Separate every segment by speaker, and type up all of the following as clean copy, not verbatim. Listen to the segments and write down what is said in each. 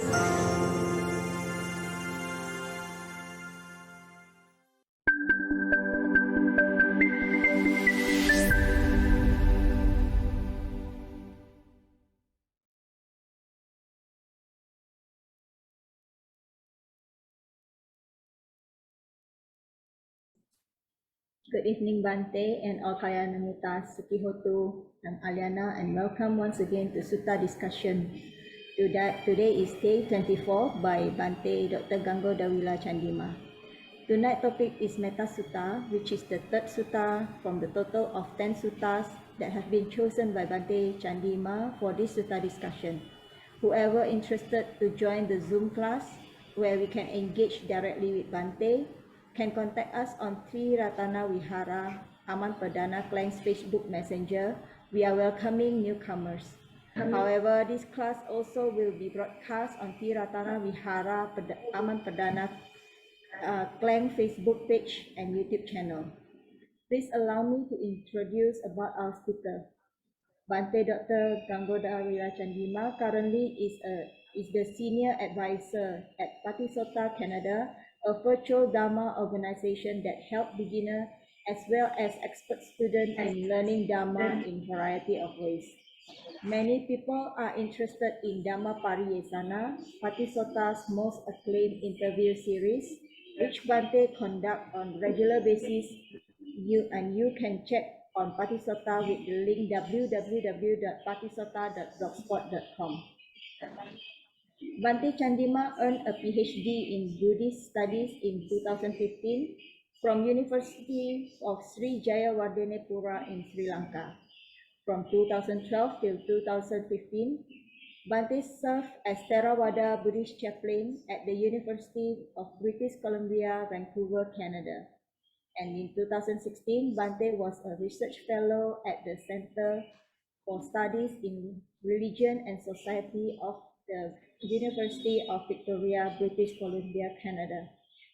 Speaker 1: Good evening, Bhante and all Kaya Namuta, Sukihotu, and Aliana, and welcome once again to Sutta discussion. Today is day 24 by Bhante Dr. Gangodawila Chandima. Tonight's topic is Metta Sutta, which is the third sutta from the total of 10 suttas that have been chosen by Bhante Chandima for this sutta discussion. Whoever interested to join the Zoom class, where we can engage directly with Bhante, can contact us on Ti-Ratana Vihara Aman Perdana Klang's Facebook Messenger. We are welcoming newcomers. However, this class also will be broadcast on Ti-Ratana Vihara Aman Perdana Klang Facebook page and YouTube channel. Please allow me to introduce about our speaker. Bhante Dr. Gangodawila Chandima currently is the Senior Advisor at Patisota Canada, a virtual Dharma organization that helps beginners as well as expert students in learning Dharma in variety of ways. Many people are interested in Dhamma Pariyesana, Patisota's most acclaimed interview series, which Bhante conduct on regular basis. You can check on Patisota with the link www.patisota.blogspot.com. Bhante Chandima earned a PhD in Buddhist Studies in 2015 from University of Sri Jayawardenepura in Sri Lanka. From 2012 till 2015, Bhante served as Theravada Buddhist chaplain at the University of British Columbia, Vancouver, Canada. And in 2016, Bhante was a research fellow at the Center for Studies in Religion and Society of the University of Victoria, British Columbia, Canada.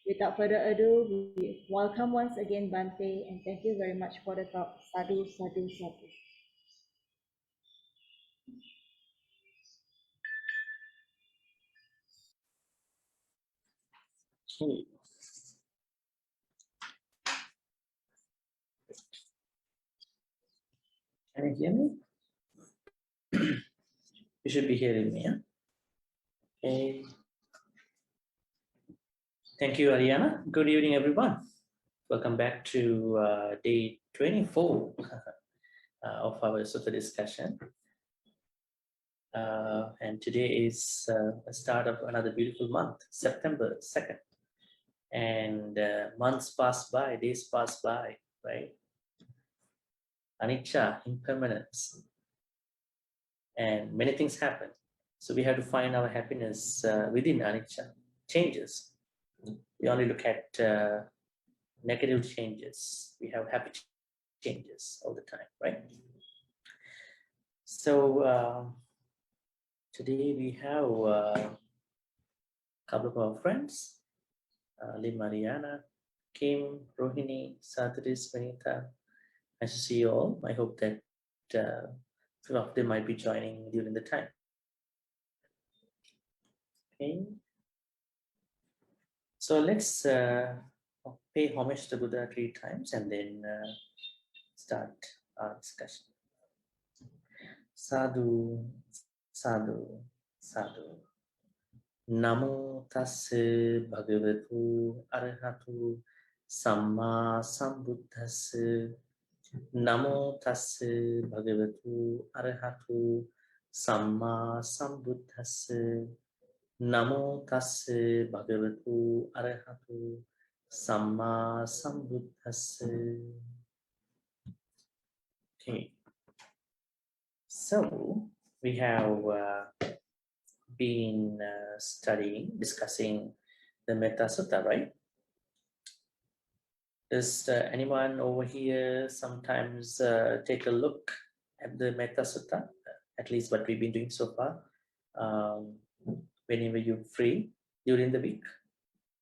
Speaker 1: Without further ado, we welcome once again Bhante, and thank you very much for the talk. Sadhu, sadhu, sadhu.
Speaker 2: Can you hear me? You should be hearing me, yeah? Okay. Thank you, Ariana. Good evening, everyone. Welcome back to day 24 of our Sutta discussion. And today is the start of another beautiful month, September 2nd. And months pass by, days pass by, right? Anicca, impermanence. And many things happen. So we have to find our happiness within anicca, changes. We only look at negative changes. We have happy changes all the time, right? So today we have a couple of our friends, Lynn Mariana, Kim, Rohini, Satharis, Vanita. Nice to see you all. I hope that some of them might be joining during the time. Okay. So let's pay homage to Buddha 3 times and then start our discussion. Sadhu, sadhu, sadhu. Namo tassa bhagavatu arahatu samma sambuddhassa. Namo tassa bhagavatu arahatu samma sambuddhassa. Namo tassa bhagavatu arahatu samma sambuddhassa. Okay. So we have been discussing the Metta Sutta, right? Does anyone over here sometimes take a look at the Metta Sutta, at least what we've been doing so far, whenever you're free during the week?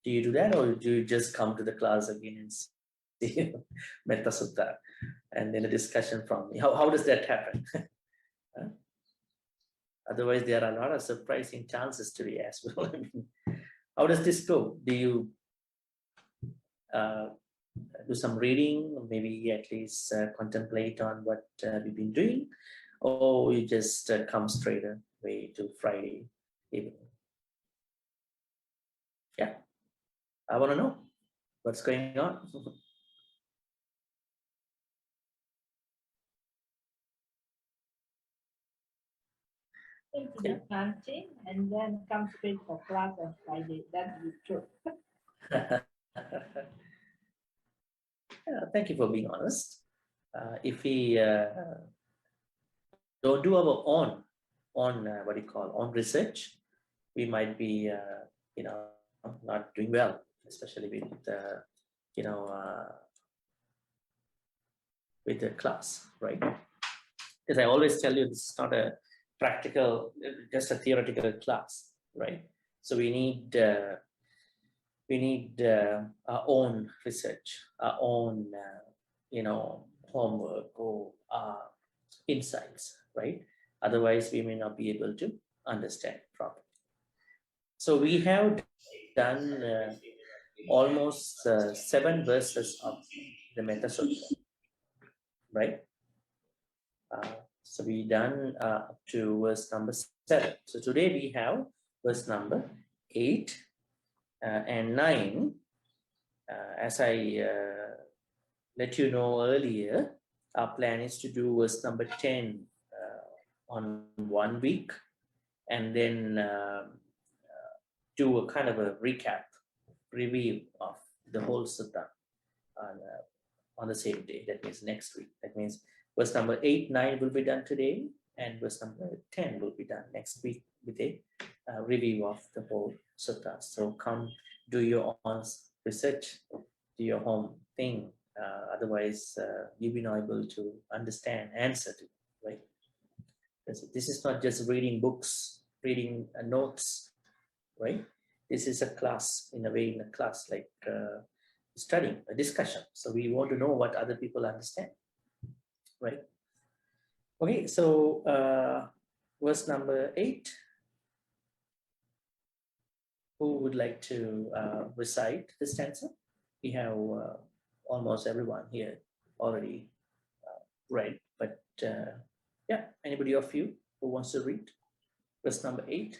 Speaker 2: Do you do that, or do you just come to the class again and see Metta Sutta and then a discussion from me? How does that happen? Otherwise, there are a lot of surprising chances today as well. I mean, how does this go? Do you do some reading, maybe at least contemplate on what we've been doing, or you just come straight away to Friday evening? Yeah, I want to know what's going on.
Speaker 3: Into chanting and then come straight for class on Friday. That's the truth.
Speaker 2: Thank you for being honest. If we don't do our own what do you call own research, we might be not doing well, especially with the class, right? Because I always tell you, this is not a practical, just a theoretical class, right? So we need our own research, our own homework or insights, right? Otherwise, we may not be able to understand properly. So we have done almost 7 verses of the Metta Sutta, right? So we done up to verse number 7. So today we have verse number 8 and 9. As I let you know earlier, our plan is to do verse number 10 on 1 week, and then do a kind of a recap, review of the whole sutta on the same day. That means next week. That means verse number 8, 9 will be done today, and verse number 10 will be done next week with a review of the whole sutta. So come do your own research, do your home thing. Otherwise, you'll be not able to understand, answer to, right? This is not just reading books, reading notes, right? This is a class, in a way, in a class like studying, a discussion. So we want to know what other people understand, right? Okay, so verse number 8. Who would like to recite the stanza? We have almost everyone here already read, but yeah, anybody of you who wants to read verse number 8?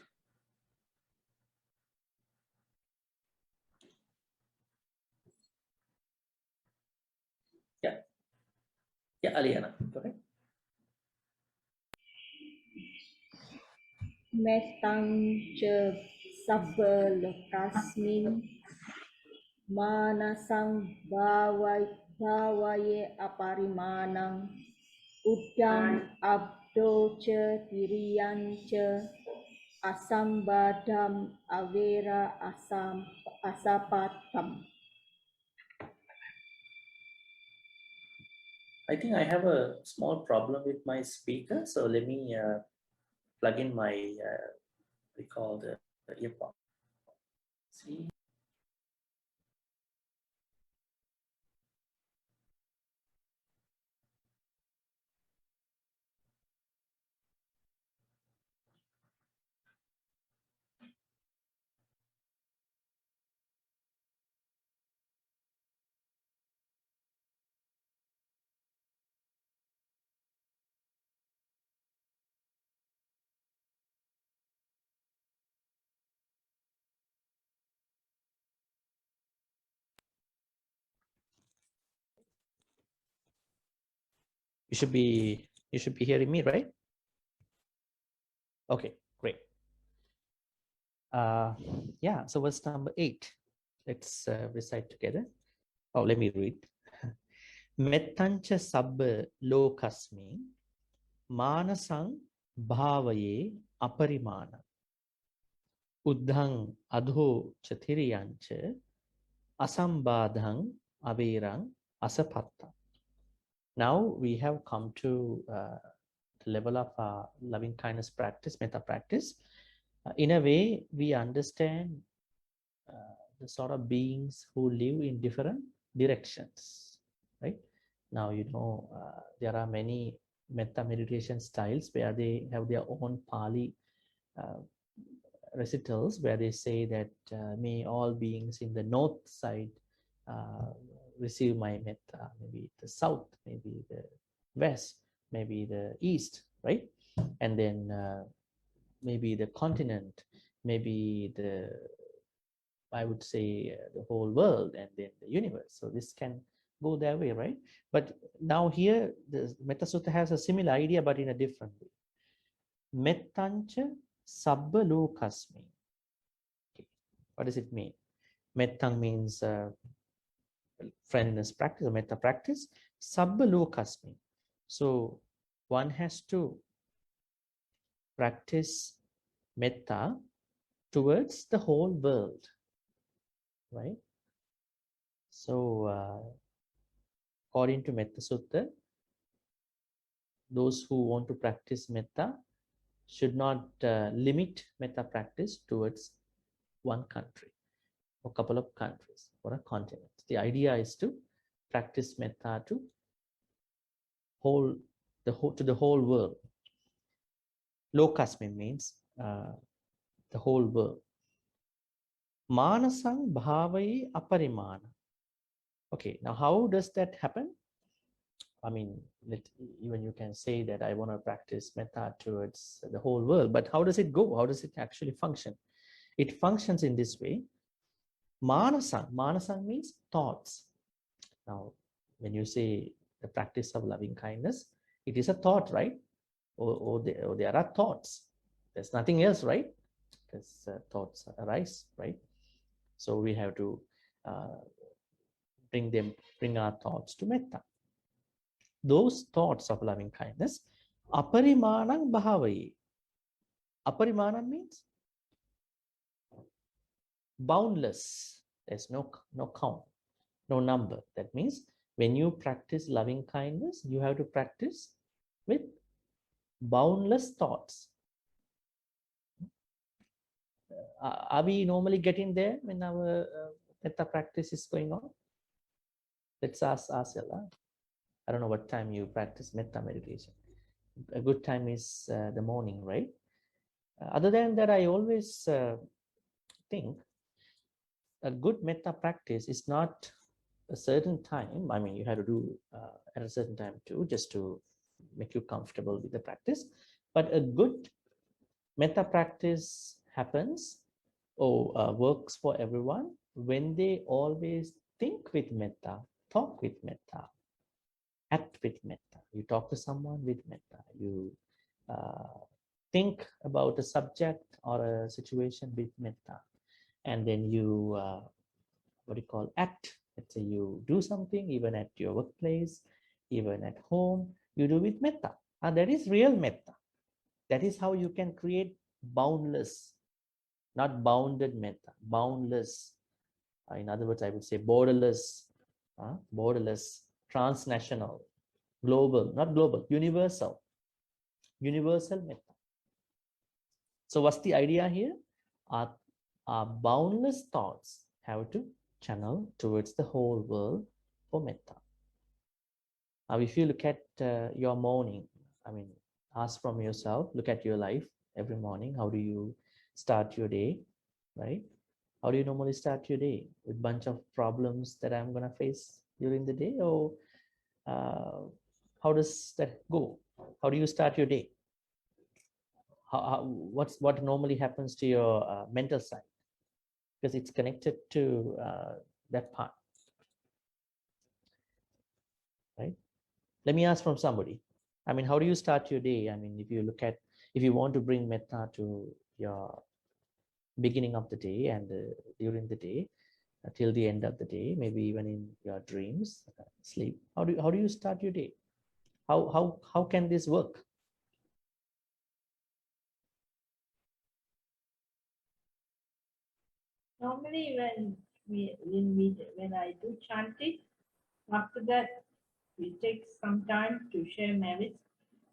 Speaker 2: Yeah, Aliana, go ahead.
Speaker 1: Mettang ca sabba lokasmin manasang bhawaye aparimanang udang abdo ca tiriyan ca asambadam avera asapatam.
Speaker 2: I think I have a small problem with my speaker, so let me plug in my we call the earphone. See. You should be hearing me, right? Okay, great. Yeah, so verse number 8. Let's recite together. Oh, let me read. Mettancha sabba lokasmi manasang bhavaye aparimana uddhang adho chathiriyancha asambadhang averang asapatta. Now we have come to the level of loving kindness practice, metta practice. In a way, we understand the sort of beings who live in different directions, right? Now, there are many metta meditation styles where they have their own Pali recitals where they say that may all beings in the north side receive my metta, maybe the south, maybe the west, maybe the east, right? And then maybe the continent, maybe I would say the whole world, and then the universe. So this can go that way, right? But now here, the Metta Sutta has a similar idea, but in a different way. Mettancha sabba lokasmi. Okay. What does it mean? Mettang means friendliness practice, or metta practice. Sabba lokasmi. So one has to practice metta towards the whole world, right? So according to Metta Sutta, those who want to practice metta should not limit metta practice towards one country or couple of countries or a continent. The idea is to practice metta to the whole world. Lokasmin means the whole world. Manasang bhavai aparimana. Okay, now how does that happen? I mean, even you can say that I want to practice metta towards the whole world, but how does it go? How does it actually function? It functions in this way. Manasang means thoughts. Now, when you say the practice of loving kindness, it is a thought, right? Or there are thoughts. There's nothing else, right? Because thoughts arise, right? So we have to bring our thoughts to metta. Those thoughts of loving kindness, aparimanang bhavai. Aparimanam means boundless. There's no count, no number. That means when you practice loving kindness, you have to practice with boundless thoughts. Are we normally getting there when our metta practice is going on? Let's ask ourselves. I don't know what time you practice metta meditation. A good time is the morning, right? Other than that, I always think a good metta practice is not a certain time. I mean, you have to do at a certain time too, just to make you comfortable with the practice. But a good metta practice happens or works for everyone when they always think with metta, talk with metta, act with metta. You talk to someone with metta. You think about a subject or a situation with metta, and then you act. Let's say you do something, even at your workplace, even at home, you do with metta, and that is real metta. That is how you can create boundless, not bounded metta, boundless. In other words, I would say borderless, transnational, global, not global, universal metta. So what's the idea here? Our boundless thoughts have to channel towards the whole world for metta. Now, if you look at your morning, I mean, ask from yourself, look at your life every morning. How do you start your day, right? How do you normally start your day? With a bunch of problems that I'm going to face during the day? Or how does that go? How do you start your day? What normally happens to your mental side? Because it's connected to that part, right? Let me ask from somebody. I mean, how do you start your day? I mean, if you want to bring metta to your beginning of the day and during the day, till the end of the day, maybe even in your dreams, sleep. How do you start your day? How can this work?
Speaker 3: Normally, when I do chanting, after that we take some time to share merits.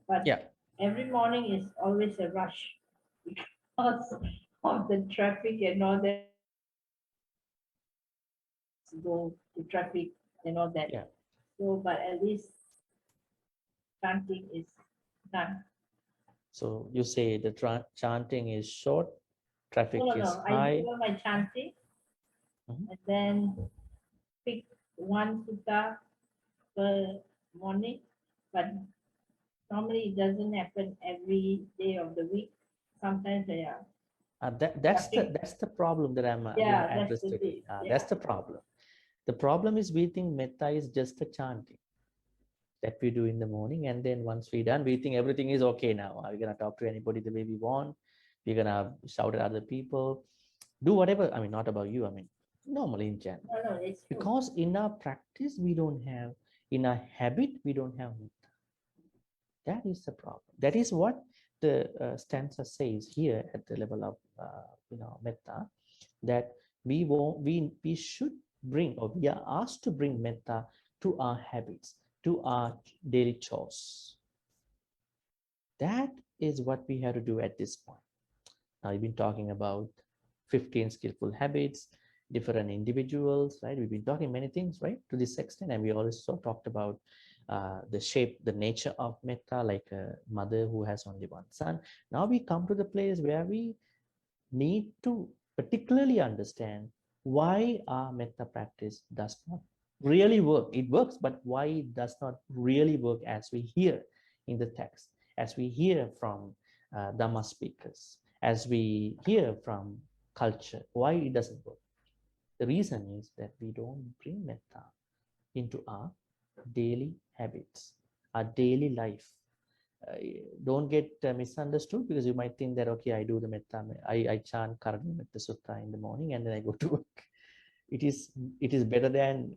Speaker 3: But
Speaker 2: Yeah.
Speaker 3: every morning is always a rush because of the traffic and all that. Go to traffic and all that.
Speaker 2: Yeah.
Speaker 3: So, but at least chanting is done.
Speaker 2: So you say the chanting is short, traffic
Speaker 3: No,
Speaker 2: is
Speaker 3: I
Speaker 2: high.
Speaker 3: do my chanting
Speaker 2: Mhm.
Speaker 3: and then pick one sutta per morning, but normally it doesn't happen every day of the week. Sometimes they are.
Speaker 2: That's the problem that I'm going to
Speaker 3: Yeah, that's
Speaker 2: address
Speaker 3: the
Speaker 2: today.
Speaker 3: bit. Yeah.
Speaker 2: That's the problem. The problem is we think metta is just a chanting that we do in the morning, and then once we're done, we think everything is okay now. We're gonna talk to anybody the way we want. We're gonna shout at other people, do whatever. I mean, not about you. I mean, normally in general.
Speaker 3: No, it's true.
Speaker 2: Because in our practice we don't have, in our habit we don't have metta. That is the problem. That is what the stanza says here at the level of metta, that we should bring, or we are asked to bring metta to our habits, to our daily chores. That is what we have to do at this point. Now we've been talking about 15 skillful habits, different individuals, right? We've been talking many things, right, to this extent, and we also talked about the shape, the nature of metta, like a mother who has only one son. Now we come to the place where we need to particularly understand why our metta practice does not really work. It works, but why it does not really work as we hear in the text, as we hear from Dhamma speakers, as we hear from culture, why it doesn't work. The reason is that we don't bring metta into our daily habits, our daily life. Don't get misunderstood, because you might think that, okay, I do the metta, I chant Karani Metta Sutta in the morning and then I go to work. It is better than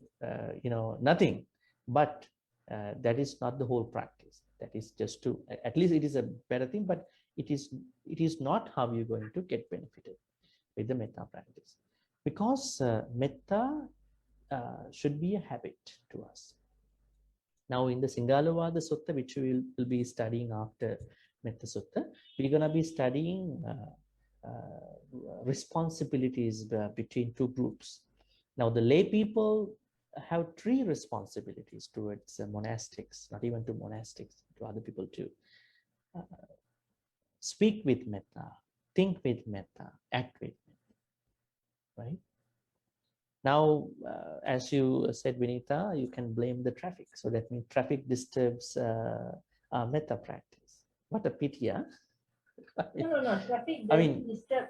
Speaker 2: nothing, but that is not the whole practice. That is just to, at least it is a better thing, but it is not how you're going to get benefited with the metta practice, because metta should be a habit to us. Now in the Singalavada Sutta, which we will be studying after Metta Sutta, we're going to be studying responsibilities between two groups. Now the lay people have three responsibilities towards monastics, not even to monastics, to other people too. Speak with metta, think with metta, act with metta, right? Now, as you said, Vinita, you can blame the traffic. So that means traffic disturbs our metta practice. What a pity, huh?
Speaker 3: No. Traffic
Speaker 2: I
Speaker 3: doesn't
Speaker 2: mean,
Speaker 3: disturb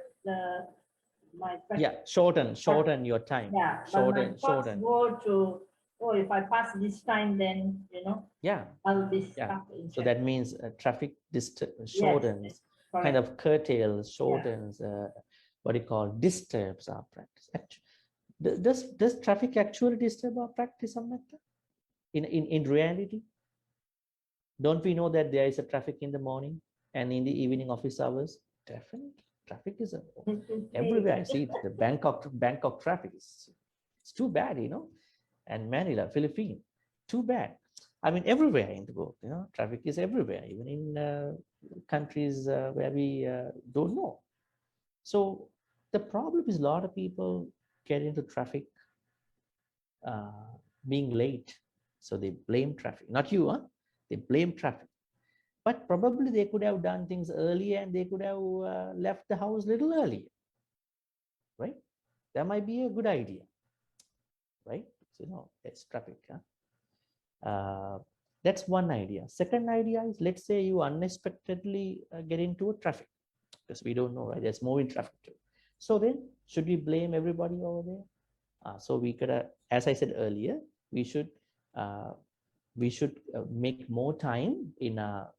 Speaker 3: my practice.
Speaker 2: yeah, shorten your time.
Speaker 3: Yeah, but my thoughts go to, oh, if I pass this time, then
Speaker 2: yeah,
Speaker 3: I'll be stuck
Speaker 2: yeah.
Speaker 3: in
Speaker 2: So
Speaker 3: traffic.
Speaker 2: that means traffic shortens,
Speaker 3: Yes,
Speaker 2: kind of curtails, shortens, what do you call, disturbs our practice. Does traffic actually disturb our practice of metta? In reality, don't we know that there is a traffic in the morning and in the evening office hours? Definitely, traffic is everywhere. I see it. The Bangkok traffic is, it's too bad, and Manila, Philippines, too bad. I mean, everywhere in the world, traffic is everywhere, even in countries where we don't know. So the problem is a lot of people get into traffic being late. So they blame traffic, not you, huh? They blame traffic. But probably they could have done things earlier and they could have left the house a little earlier, right? That might be a good idea, right? So, it's traffic. Huh? That's one idea. Second idea is, let's say you unexpectedly get into a traffic, because we don't know, right? There's moving traffic too. So then, should we blame everybody over there? So we could, as I said earlier, we should make more time in a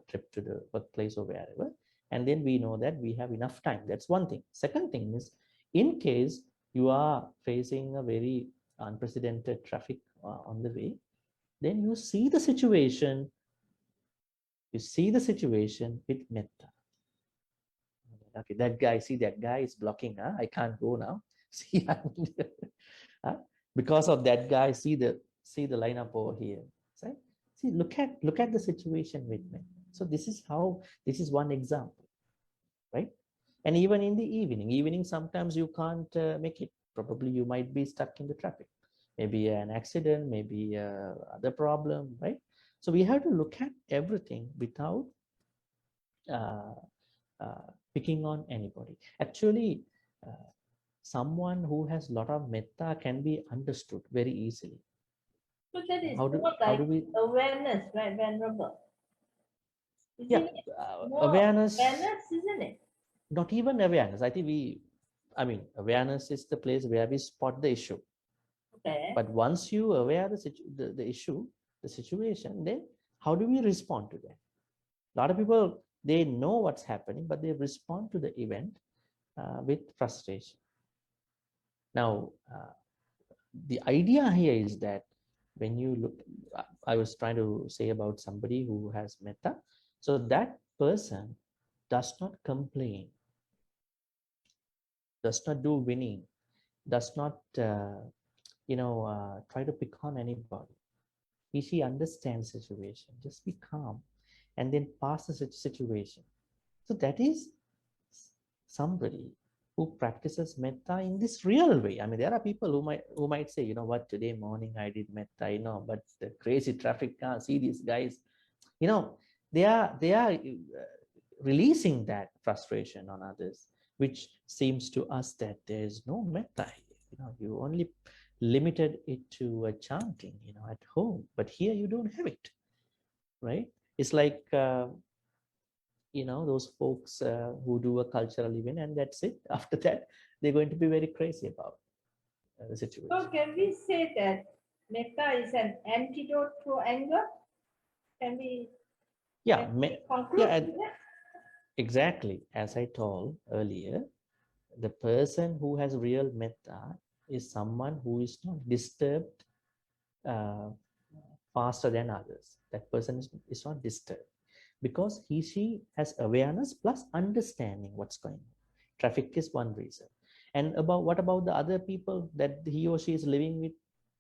Speaker 2: trip to the workplace or wherever, and then we know that we have enough time. That's one thing. Second thing is, in case you are facing a very unprecedented traffic on the way, then you see the situation with metta. Okay, that guy is blocking, huh? I can't go now. See, huh? Because of that guy, see the lineup over here. Right? See, look at the situation with me. So this is one example, right? And even in the evening sometimes you can't make it. Probably you might be stuck in the traffic, maybe an accident, maybe other problem, right? So we have to look at everything without uh, picking on anybody. Actually, someone who has a lot of metta can be understood very easily.
Speaker 3: So that is
Speaker 2: How do
Speaker 3: more
Speaker 2: how
Speaker 3: like
Speaker 2: do we?
Speaker 3: awareness, right, Venerable?
Speaker 2: Yeah,
Speaker 3: Isn't it more
Speaker 2: awareness.
Speaker 3: awareness, isn't it?
Speaker 2: Not even awareness. I think I mean, awareness is the place where we spot the issue.
Speaker 3: Okay.
Speaker 2: But once you aware the issue, the situation, then how do we respond to that? A lot of people, they know what's happening, but they respond to the event with frustration. Now, the idea here is that when you look, I was trying to say about somebody who has metta, so that person does not complain, does not do winning, does not try to pick on anybody. She understands situation. Just be calm, and then pass the situation. So that is somebody who practices metta in this real way. I mean, there are people who might say, you know what, today morning I did metta, but the crazy traffic car, see these guys, they are releasing that frustration on others, which seems to us that there is no metta here. You only limited it to chanting, at home, but here you don't have it, right? It's like those folks who do a cultural event and that's it. After that, they're going to be very crazy about the situation.
Speaker 3: So can we say that metta is an antidote to anger? Can we,
Speaker 2: Yeah,
Speaker 3: conclude
Speaker 2: yeah,
Speaker 3: with that?
Speaker 2: exactly. As I told earlier, the person who has real metta is someone who is not disturbed uh, faster than others. That person is not disturbed because she has awareness plus understanding what's going on. Traffic is one reason. And what about the other people that he or she is living with?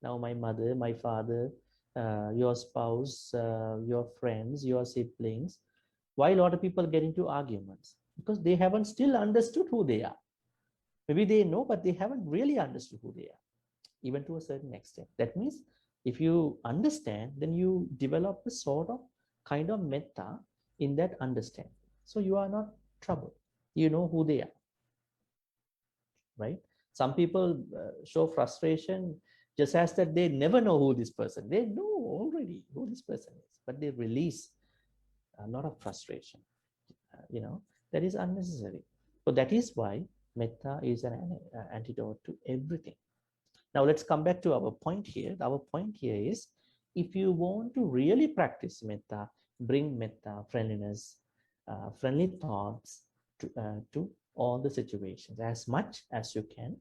Speaker 2: Now, my mother, my father, your spouse, your friends, your siblings. Why a lot of people get into arguments? Because they haven't still understood who they are. Maybe they know, but they haven't really understood who they are, even to a certain extent. That means if you understand, then you develop a sort of kind of metta in that understanding. So you are not troubled. You know who they are, right? Some people show frustration just as that they never know who this person. They know already who this person is, but they release a lot of frustration. That is unnecessary. So that is why metta is an antidote to everything. Now let's come back to our point here. Our point here is, if you want to really practice metta, bring metta, friendliness, friendly thoughts to all the situations as much as you can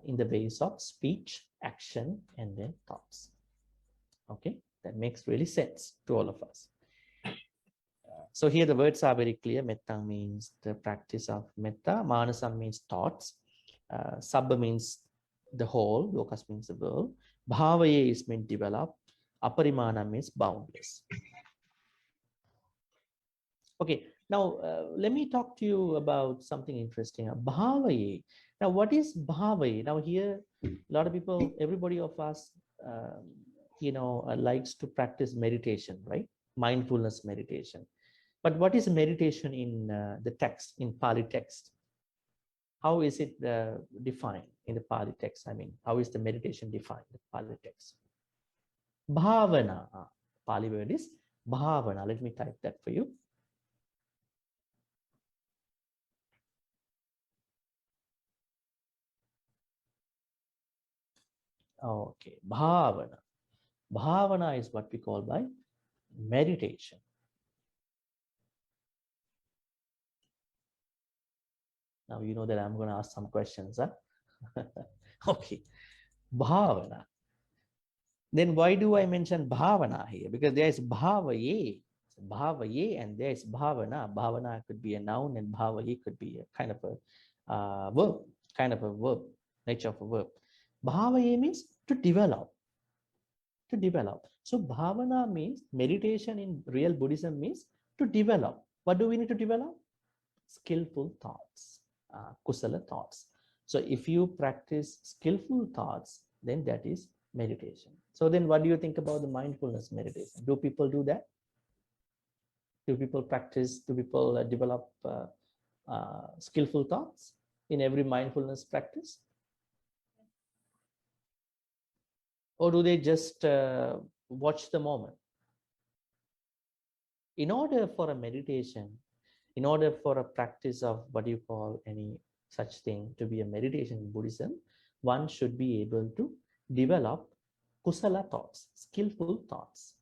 Speaker 2: in the ways of speech, action, and then thoughts. Okay, that makes really sense to all of us. So here the words are very clear. Metta means the practice of metta. Manasa means thoughts. Sabba means the whole. Lokas means the world. Bhavaye is meant develop. Aparimana means boundless. Okay, now let me talk to you about something interesting. Bhavaye. Now, what is bhavaye? Now here, a lot of people, everybody of us, likes to practice meditation, right? Mindfulness meditation. But what is meditation in the text, in Pali text? How is it defined in the Pali text? I mean, how is the meditation defined in the Pali text? Bhavana. Pali word is bhavana. Let me type that for you. Okay, bhavana. Bhavana is what we call by meditation. Now you know that I'm going to ask some questions. Huh? Okay, bhavana. Then why do I mention bhavana here? Because there is bhavaye, bhavaye, and there is bhavana. Bhavana could be a noun, and bhavaye could be a kind of a verb, nature of a verb. Bhavaye means to develop, to develop. So bhavana means meditation in real Buddhism means to develop. What do we need to develop? Skillful thoughts, kusala thoughts. So if you practice skillful thoughts, then that is meditation. So then what do you think about the mindfulness meditation? Do people do that? Do people practice? Do people develop skillful thoughts in every mindfulness practice? Or do they just watch the moment? In order for a meditation, in order for a practice of what you call any such thing to be a meditation in Buddhism, one should be able to develop kusala thoughts, skillful thoughts.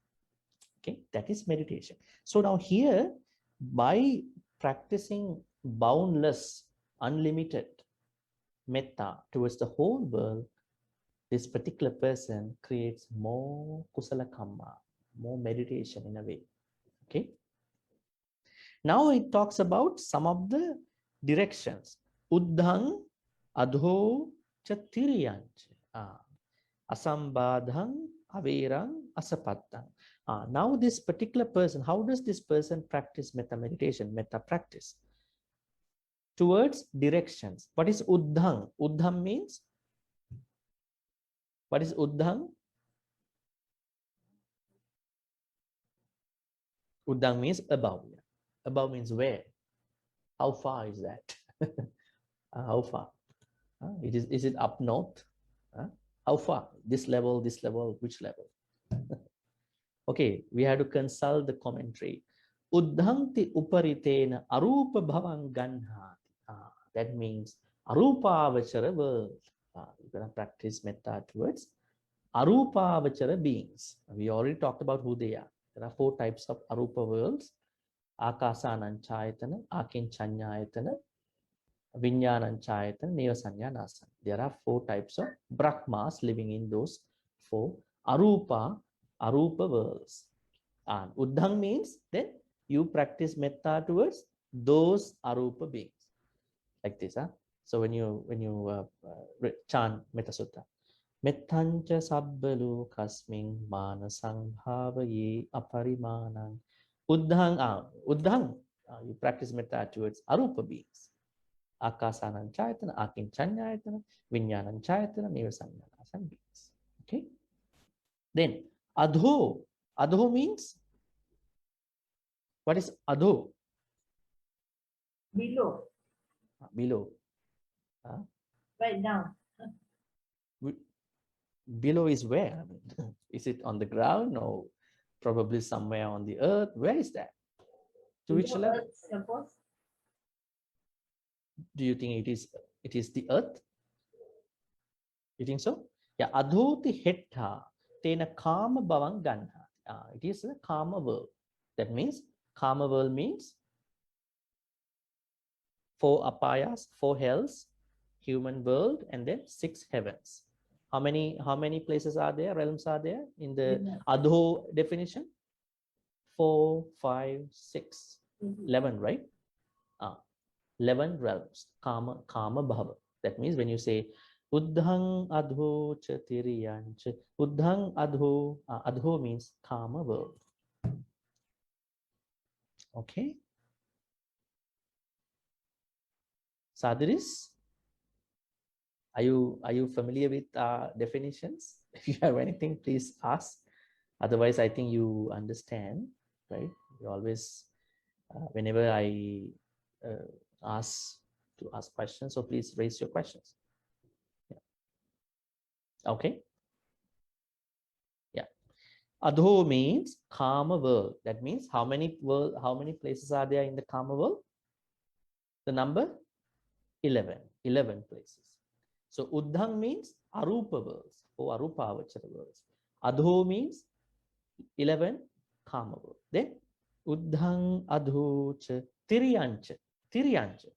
Speaker 2: Okay, that is meditation. So now here, by practicing boundless, unlimited metta towards the whole world, this particular person creates more kusala kamma, more meditation in a way. Okay. Now it talks about some of the directions. Uddhang, adho, chatiriyanch. Asambadhang, averang, asapattang. Now this particular person, how does this person practice metta meditation, metta practice? Towards directions. What is uddhang? Uddhang means, what is uddhang? Uddhang means above. Above means where? How far is that? How far? Is it up north? How far? This level, which level? Okay, we have to consult the commentary. Uddhanti uparitena arupa bhavang ganhati. That means arupa vachara world. You're going to practice metta towards arupa vachara beings. We already talked about who they are. There are 4 types of arupa worlds. Akasananchayatana, akinchanyayatana, Vinyananchayatana, Nevasanyanasan. There are 4 types of Brahmas living in those 4 arupa worlds. And Uddhang means then you practice metta towards those arupa beings. Like this. So when you chant Metta Sutta, Mettancha sabbalu kasming manasang bhavaye aparimanang. Uddhang, you practice metta towards arupa beings. Akasananchayatana, akinchanyayatana, vinyananchayatana, nevasanyanasan beings. Okay. Then adho. Adho means, what is adho?
Speaker 3: Below.
Speaker 2: Below.
Speaker 3: Right down.
Speaker 2: Below is where? I mean, is it on the ground or probably somewhere on the earth? Where is that? To which
Speaker 3: Below
Speaker 2: level?
Speaker 3: earth, suppose.
Speaker 2: Do you think it is the earth? You think so? Yeah. Adhoti hetta tena kama bhavang ganha. It is the kama world. That means kama world means 4 apayas, 4 hells, human world, and then 6 heavens. How many places are there, realms are there in the adho definition? 4, 5, 6, 11, right? 11 realms, kama bhava. That means when you say Uddhang adho chatiriyanch, Uddhang adho, adho means kama world. Okay. Sadhris, are you familiar with definitions? If you have anything, please ask. Otherwise, I think you understand, right? You always, whenever I ask questions, so please raise your questions. Yeah. Okay. Yeah. Adho means kama world. That means how many places are there in the kama world? The number 11 places. So Uddhang means arupa worlds, or arupa avachara worlds. Adho means 11 kama world. Then Uddhang adho cha tiriyancha. Tiriyancha.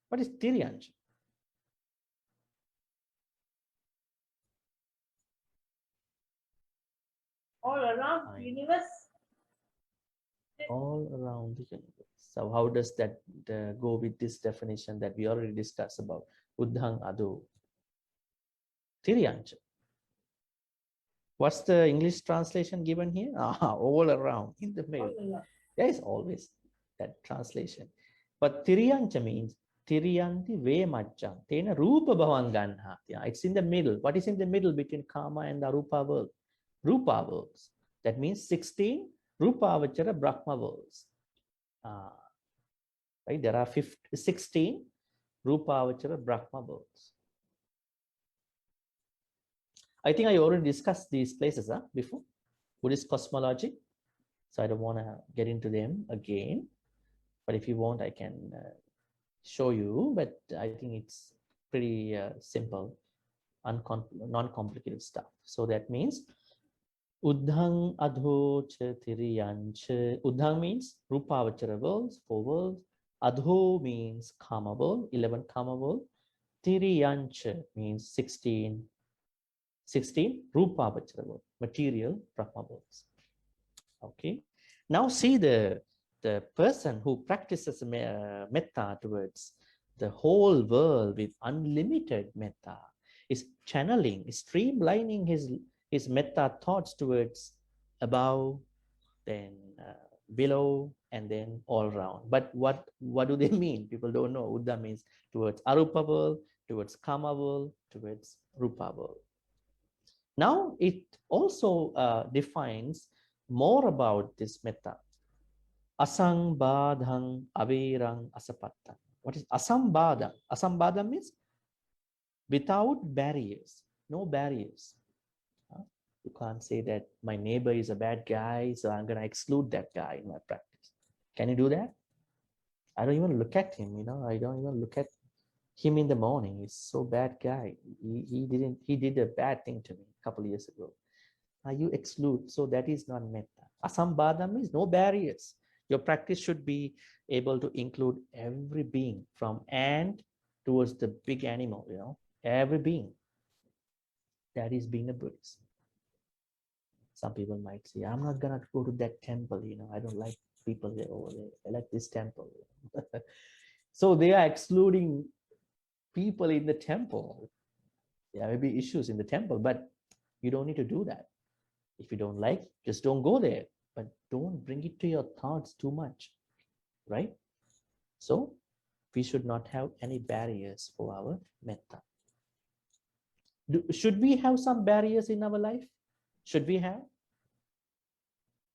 Speaker 2: What is tiriyancha?
Speaker 3: All around the universe.
Speaker 2: All around the universe. So how does that go with this definition that we already discussed about Uddhang adho? Tiriyancha. What's the English translation given here? All around, in the middle. There is always that translation. But Tiriyancha means Tiriyanti ve majjang. Tena rupa bhavan ganha. Yeah, it's in the middle. What is in the middle between Kama and the Rupa world? Rupa worlds. That means 16 Rupa avachara Brahma worlds. Right? There are 16 Rupavachara Brahma worlds. I think I already discussed these places before, Buddhist cosmology. So I don't want to get into them again. But if you want, I can show you. But I think it's pretty simple, non-complicated stuff. So that means Uddhang Adho Cha Tiriyancha. Uddhang means Rupavachara worlds, 4 worlds. Adho means Kama world, 11 Kama world. Tiriyancha means 16 Rupavachara world, material Brahma worlds. Okay. Now see the person who practices metta towards the whole world with unlimited metta is channeling, is streamlining his metta thoughts towards above, then below, and then all around. But what do they mean? People don't know. Uddha means towards arupa world, towards kama world, towards rupa world. Now it also defines more about this metta. Asambadhang avirang asapattam. What is asambadhang? Asambadhang means without barriers, no barriers. You can't say that my neighbor is a bad guy, so I'm going to exclude that guy in my practice. Can you do that? I don't even look at him, I don't even look at him in the morning. He's so bad guy. He did a bad thing to me a couple of years ago. You exclude. So that is not metta. Asambadham means no barriers. Your practice should be able to include every being from ant towards the big animal, every being. That is being a Buddhist. Some people might say, I'm not going to go to that temple, I don't like people there over there. I like this temple. So they are excluding people in the temple. There may be issues in the temple, but you don't need to do that. If you don't like, just don't go there, but don't bring it to your thoughts too much, right? So we should not have any barriers for our metta. Should we have some barriers in our life? Should we have?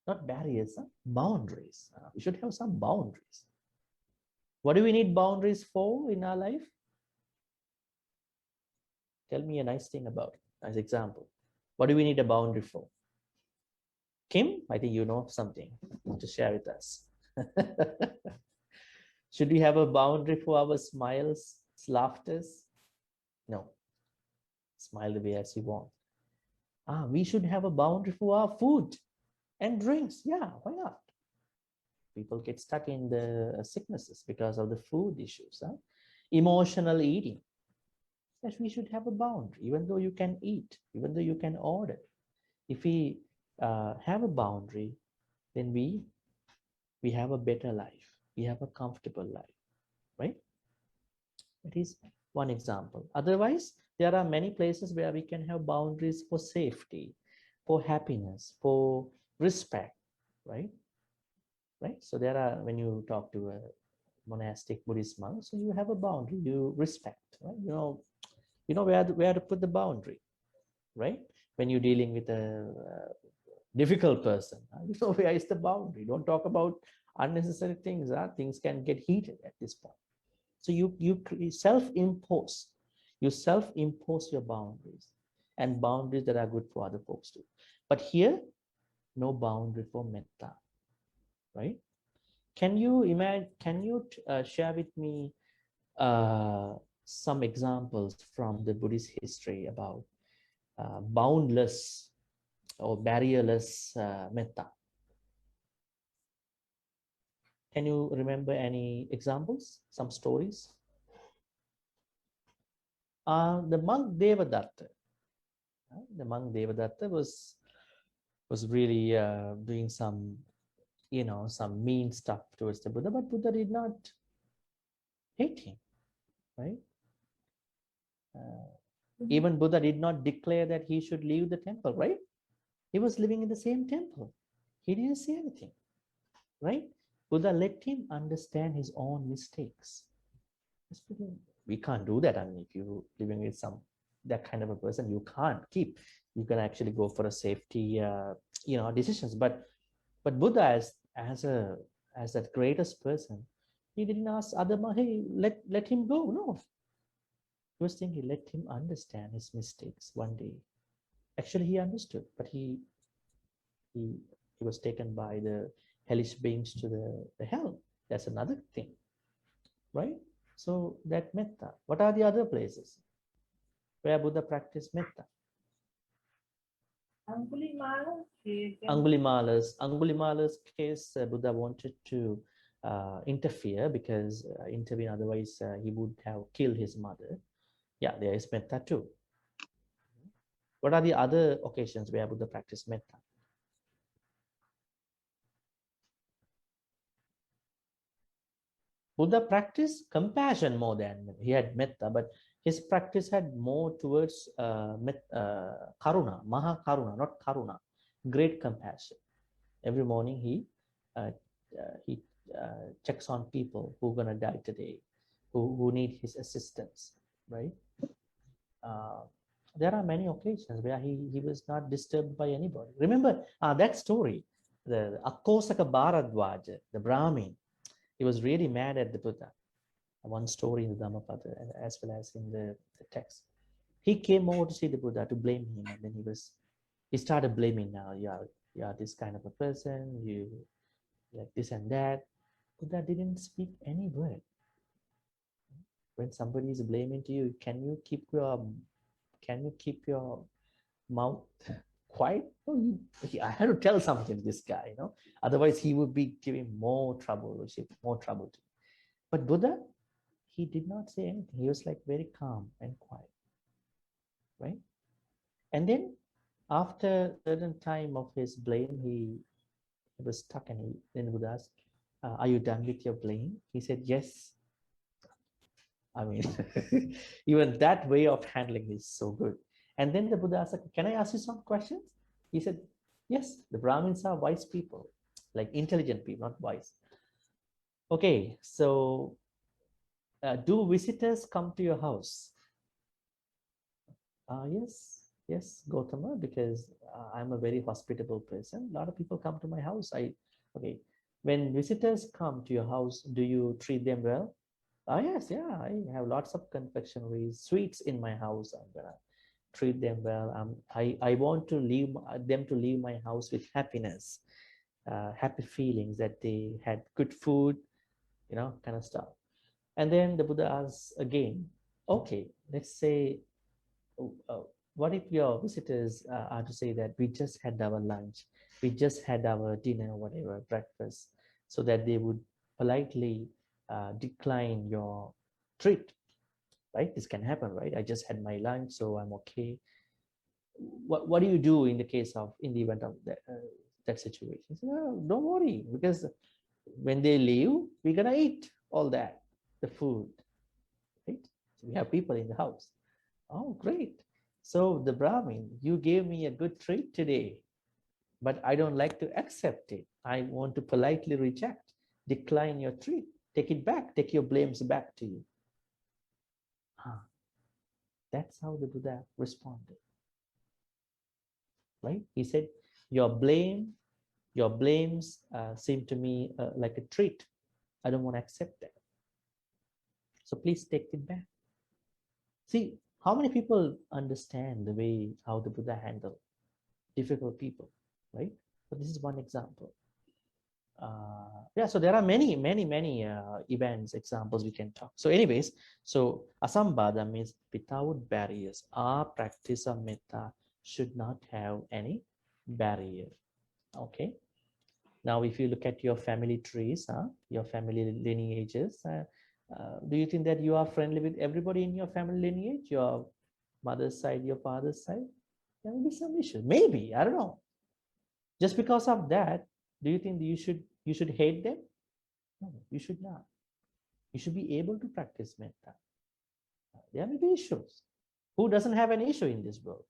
Speaker 2: Not barriers, boundaries. We should have some boundaries. What do we need boundaries for in our life? Tell me a nice thing about it, nice example. What do we need a boundary for? Kim, I think you know something to share with us. Should we have a boundary for our smiles, laughters? No. Smile the way as you want. We should have a boundary for our food and drinks. Yeah, why not? People get stuck in the sicknesses because of the food issues. Emotional eating. Yes, we should have a boundary, even though you can eat, even though you can order. If we have a boundary, then we have a better life. We have a comfortable life, right? That is one example. Otherwise, there are many places where we can have boundaries for safety, for happiness, for respect, right? Right? So there are, when you talk to a monastic Buddhist monk, so you have a boundary, you respect, right? You know where to put the boundary, right? When you're dealing with a difficult person, you know where is the boundary. Don't talk about unnecessary things. Things can get heated at this point. So you self-impose your boundaries, and boundaries that are good for other folks too. But here, no boundary for metta, right? Can you imagine? Can you share with me some examples from the Buddhist history about boundless or barrierless metta? Can you remember any examples, some stories? The monk Devadatta. The monk Devadatta was really doing some, some mean stuff towards the Buddha, but Buddha did not hate him, right? Even Buddha did not declare that he should leave the temple, right? He was living in the same temple. He didn't say anything, right? Buddha let him understand his own mistakes. We can't do that. I mean, if you're living with that kind of a person, you can't keep. You can actually go for a safety, decisions. But Buddha, as as that greatest person, he didn't ask Adama, hey, let him go. No. He was thinking, let him understand his mistakes one day. Actually, he understood, but he was taken by the hellish beings to the hell. That's another thing, right? So that metta. What are the other places where Buddha practiced metta?
Speaker 3: Angulimala,
Speaker 2: Angulimala's case, Buddha wanted to interfere because intervene, otherwise he would have killed his mother. Yeah, there is metta too. What are the other occasions where Buddha practiced metta? Buddha practiced compassion more than he had metta, but his practice had more towards karuna, maha karuna, not karuna, great compassion. Every morning he checks on people who are gonna die today, who need his assistance, right? There are many occasions where he was not disturbed by anybody. Remember that story, the Akosaka Bharadwaja, the Brahmin, he was really mad at the Buddha. One story in the Dhammapada as well as in the text. He came over to see the Buddha to blame him, and then he started blaming now. You are this kind of a person, you like this and that. Buddha didn't speak any word. When somebody is blaming to you, can you keep your mouth quiet? No, I had to tell something to this guy, you know. Otherwise, he would be giving more trouble to me. But Buddha, he did not say anything. He was like very calm and quiet, right? And then after a certain time of his blame, he was stuck, and then Buddha asked, are you done with your blame? He said, yes. I mean, even that way of handling is so good. And then the Buddha asked, can I ask you some questions? He said, yes, the Brahmins are wise people, like intelligent people, not wise. Okay, so do visitors come to your house? Yes, Gautama, because I'm a very hospitable person. A lot of people come to my house. Okay, when visitors come to your house, do you treat them well? Yes, yeah, I have lots of confectioneries, sweets in my house. I'm gonna treat them well. I want to leave them to leave my house with happiness, happy feelings that they had good food, you know, kind of stuff. And then the Buddha asks again, okay, let's say, what if your visitors are to say that we just had our lunch, we just had our dinner, whatever, breakfast, so that they would politely decline your treat, right? This can happen, right? I just had my lunch, so I'm okay. What do you do in the event of that situation? So, no, don't worry, because when they leave, we're gonna eat all that, the food, right? So we have people in the house. Oh, great. So the Brahmin, you gave me a good treat today, but I don't like to accept it. I want to politely reject, decline your treat, take it back, take your blames back to you. That's how the Buddha responded, right? He said, your blames seem to me like a treat. I don't want to accept that. So please take it back. See, how many people understand the way how the Buddha handled difficult people, right? So this is one example. Yeah, so there are many events, examples we can talk. So anyways, so asambhada means without barriers. Our practice of metta should not have any barrier. Okay. Now, if you look at your family trees, your family lineages, do you think that you are friendly with everybody in your family lineage? Your mother's side, your father's side? There will be some issues. Maybe, I don't know. Just because of that, do you think you should hate them? No, you should not. You should be able to practice metta. There may be issues. Who doesn't have an issue in this world,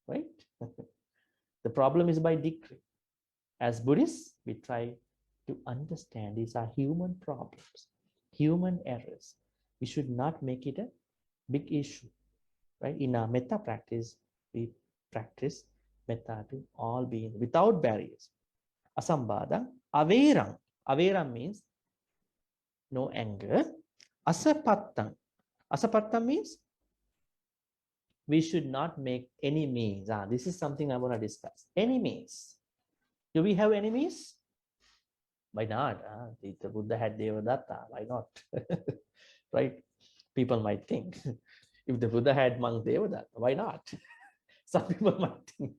Speaker 2: right? The problem is by decree. As Buddhists, we try to understand these are human problems, human errors. We should not make it a big issue, right? In our metta practice, we practice metta to all beings without barriers. Asambhada, averang.
Speaker 4: Avera means no anger. Asapattam. Asapattam means we should not make enemies. This is something I want to discuss. Enemies. Do we have enemies? Why not? If the Buddha had Devadatta, why not? Right? People might think. If the Buddha had monk Devadatta, why not? Some people might think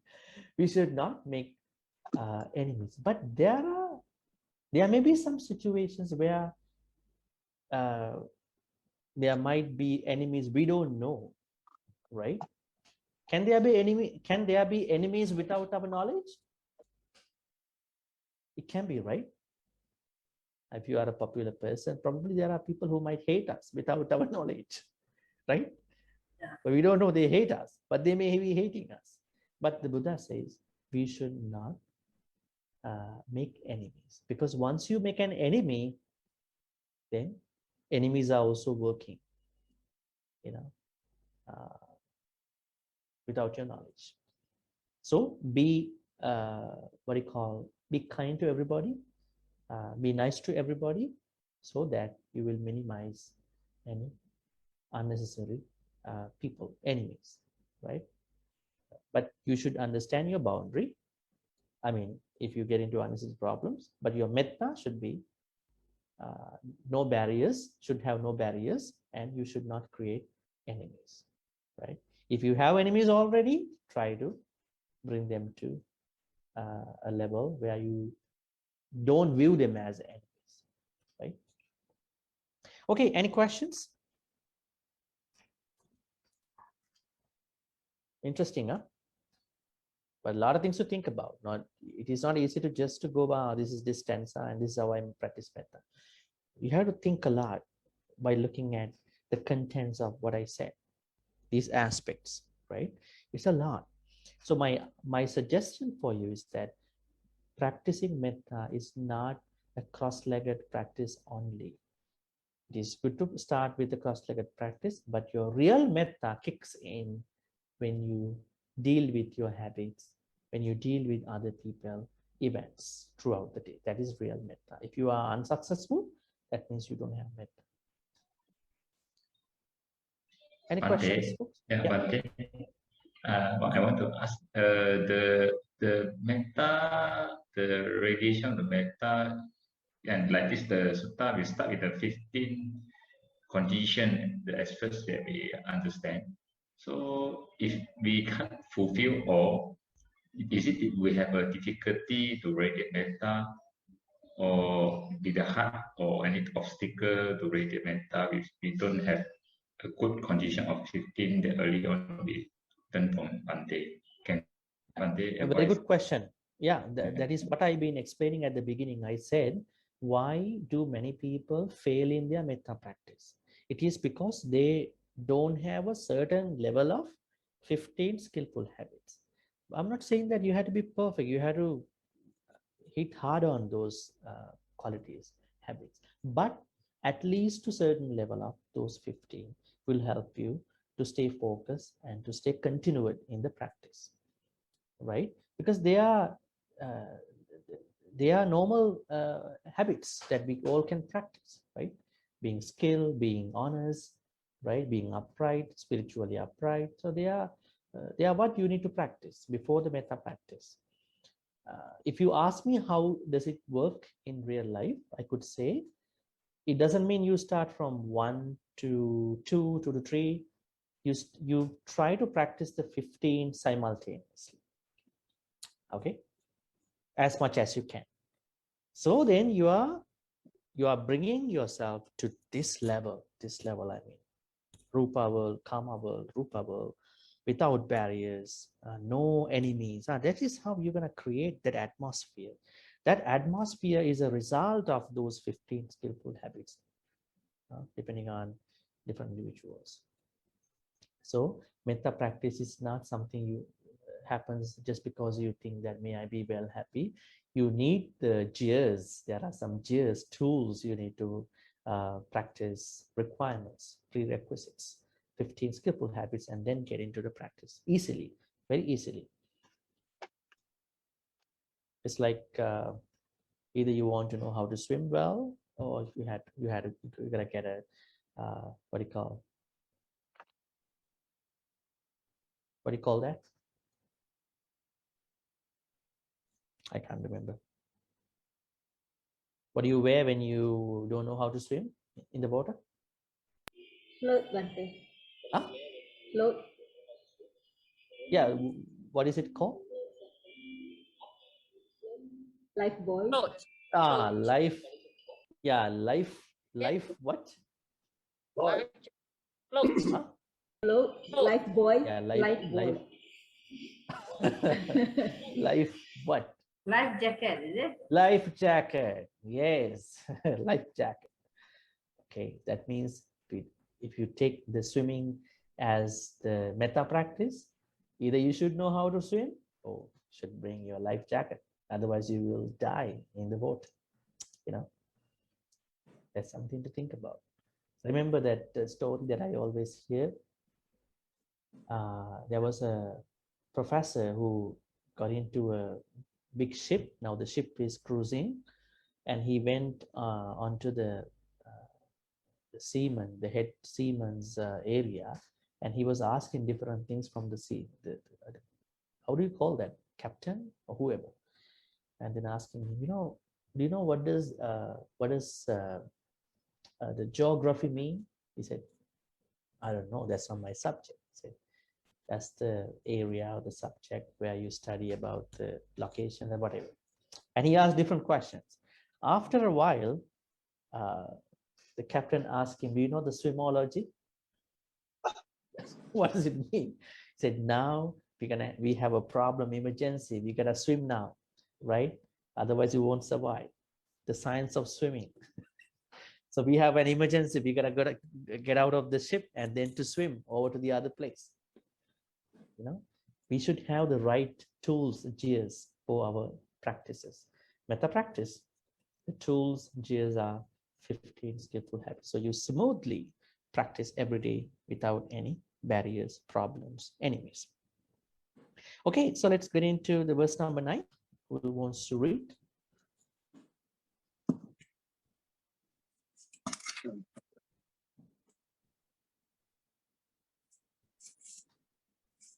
Speaker 4: we should not make enemies. But there may be some situations where there might be enemies we don't know, right? Can there be enemies without our knowledge? It can be, right? If you are a popular person, probably there are people who might hate us without our knowledge, right?
Speaker 3: Yeah.
Speaker 4: But we don't know they hate us, but they may be hating us. But the Buddha says we should not make enemies, because once you make an enemy, then enemies are also working, without your knowledge. So be be kind to everybody, be nice to everybody, so that you will minimize any unnecessary people, enemies, right? But you should understand your boundary. I mean, if you get into unnecessary problems, but your metta should be no barriers, should have no barriers, and you should not create enemies, right? If you have enemies already, try to bring them to a level where you don't view them as enemies, right? Okay, any questions? Interesting, huh? But a lot of things to think about. It is not easy to just to go, this is this stanza and this is how I practice metta. You have to think a lot by looking at the contents of what I said, these aspects, right? It's a lot. So my suggestion for you is that practicing metta is not a cross-legged practice only. It is good to start with the cross-legged practice, but your real metta kicks in when you deal with your habits, when you deal with other people, events throughout the day. That is real metta. If you are unsuccessful, that means you don't have metta. Any
Speaker 5: Bhante,
Speaker 4: questions, folks?
Speaker 5: yeah, Bhante. What I want to ask, the metta, the radiation of the metta, and like this, the sutta, we start with the 15 condition, the aspects that we understand. So if we can't fulfill all, is it we have a difficulty to radiate metta, or with the heart, or any obstacle to radiate metta if we don't have a good condition of 15 that early on we learned from Bhante? Can Bhante
Speaker 4: A very
Speaker 5: advise?
Speaker 4: good question. Yeah, that is what I've been explaining at the beginning. I said, why do many people fail in their metta practice? It is because they don't have a certain level of 15 skillful habits. I'm not saying that you have to be perfect. You have to hit hard on those qualities, habits. But at least to certain level of those 15 will help you to stay focused and to stay continued in the practice, right? Because they are normal habits that we all can practice, right? Being skilled, being honest, right? Being upright, spiritually upright. So they are what you need to practice before the metta practice. If you ask me how does it work in real life, I could say it doesn't mean you start from 1 to 2 to 3. You try to practice the 15 simultaneously, okay, as much as you can. So then you are bringing yourself to this level. I mean, rupa world, kama world, rupa world, without barriers, no enemies. That is how you're going to create that atmosphere. That atmosphere is a result of those 15 skillful habits, depending on different individuals. So metta practice is not something you happens just because you think that may I be well happy. You need the gears. There are some gears, tools you need to practice, requirements, prerequisites, 15 skillful habits, and then get into the practice easily, very easily. It's like Either you want to know how to swim well, or if you you're gonna get a what do you call that? I can't remember. What do you wear when you don't know how to swim in the water?
Speaker 1: Float, Bante.
Speaker 4: Huh?
Speaker 1: Float.
Speaker 4: Yeah, what is it called?
Speaker 1: Life boy.
Speaker 3: Float.
Speaker 4: Life. Yeah, life what?
Speaker 3: Float. Float.
Speaker 4: Huh?
Speaker 1: Float.
Speaker 3: Float.
Speaker 1: Life boy.
Speaker 4: Yeah,
Speaker 1: Life boy.
Speaker 4: life what?
Speaker 3: Life jacket, is it?
Speaker 4: Life jacket. Yes, life jacket. Okay, that means if you take the swimming as the metta practice, either you should know how to swim or should bring your life jacket. Otherwise, you will die in the water. You know, that's something to think about. Remember that story that I always hear. There was a professor who got into a big ship. Now the ship is cruising, and he went onto the seaman, the head seaman's area, and he was asking different things from the sea. How do you call that? Captain or whoever? And then asking him, do you know what does the geography mean? He said, I don't know. That's not my subject. He said, that's the area or the subject where you study about the location and whatever. And he asked different questions. After a while, the captain asked him, do you know the swimology? What does it mean? He said, now we have a problem, emergency. We gotta swim now, right? Otherwise we won't survive. The science of swimming. So we have an emergency. We gotta get out of the ship and then to swim over to the other place. We should have the right tools, gears for our practices. Metta practice, the tools, gears are 15 skillful habits. So you smoothly practice every day without any barriers, problems, anyways. Okay, so let's get into the verse number 9. Who wants to read?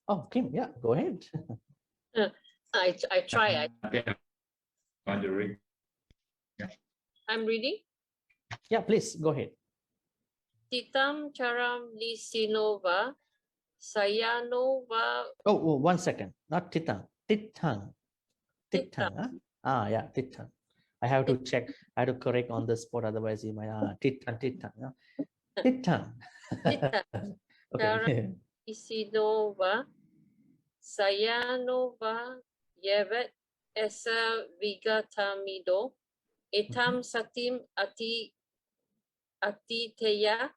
Speaker 4: Oh, Kim, yeah, go ahead.
Speaker 3: I try.
Speaker 5: Okay, I want to read.
Speaker 3: I'm reading.
Speaker 4: Yeah, please go ahead.
Speaker 3: Titam charam lisinova sayanova.
Speaker 4: Oh, 1 second. Not titang. Titang. Titang. Huh? Yeah, titang. I have to check. I have to correct on the spot. Otherwise, you might titang. Titang. Okay.
Speaker 3: Lisinova sayanova yevet esa vigatamido etam satim atiteya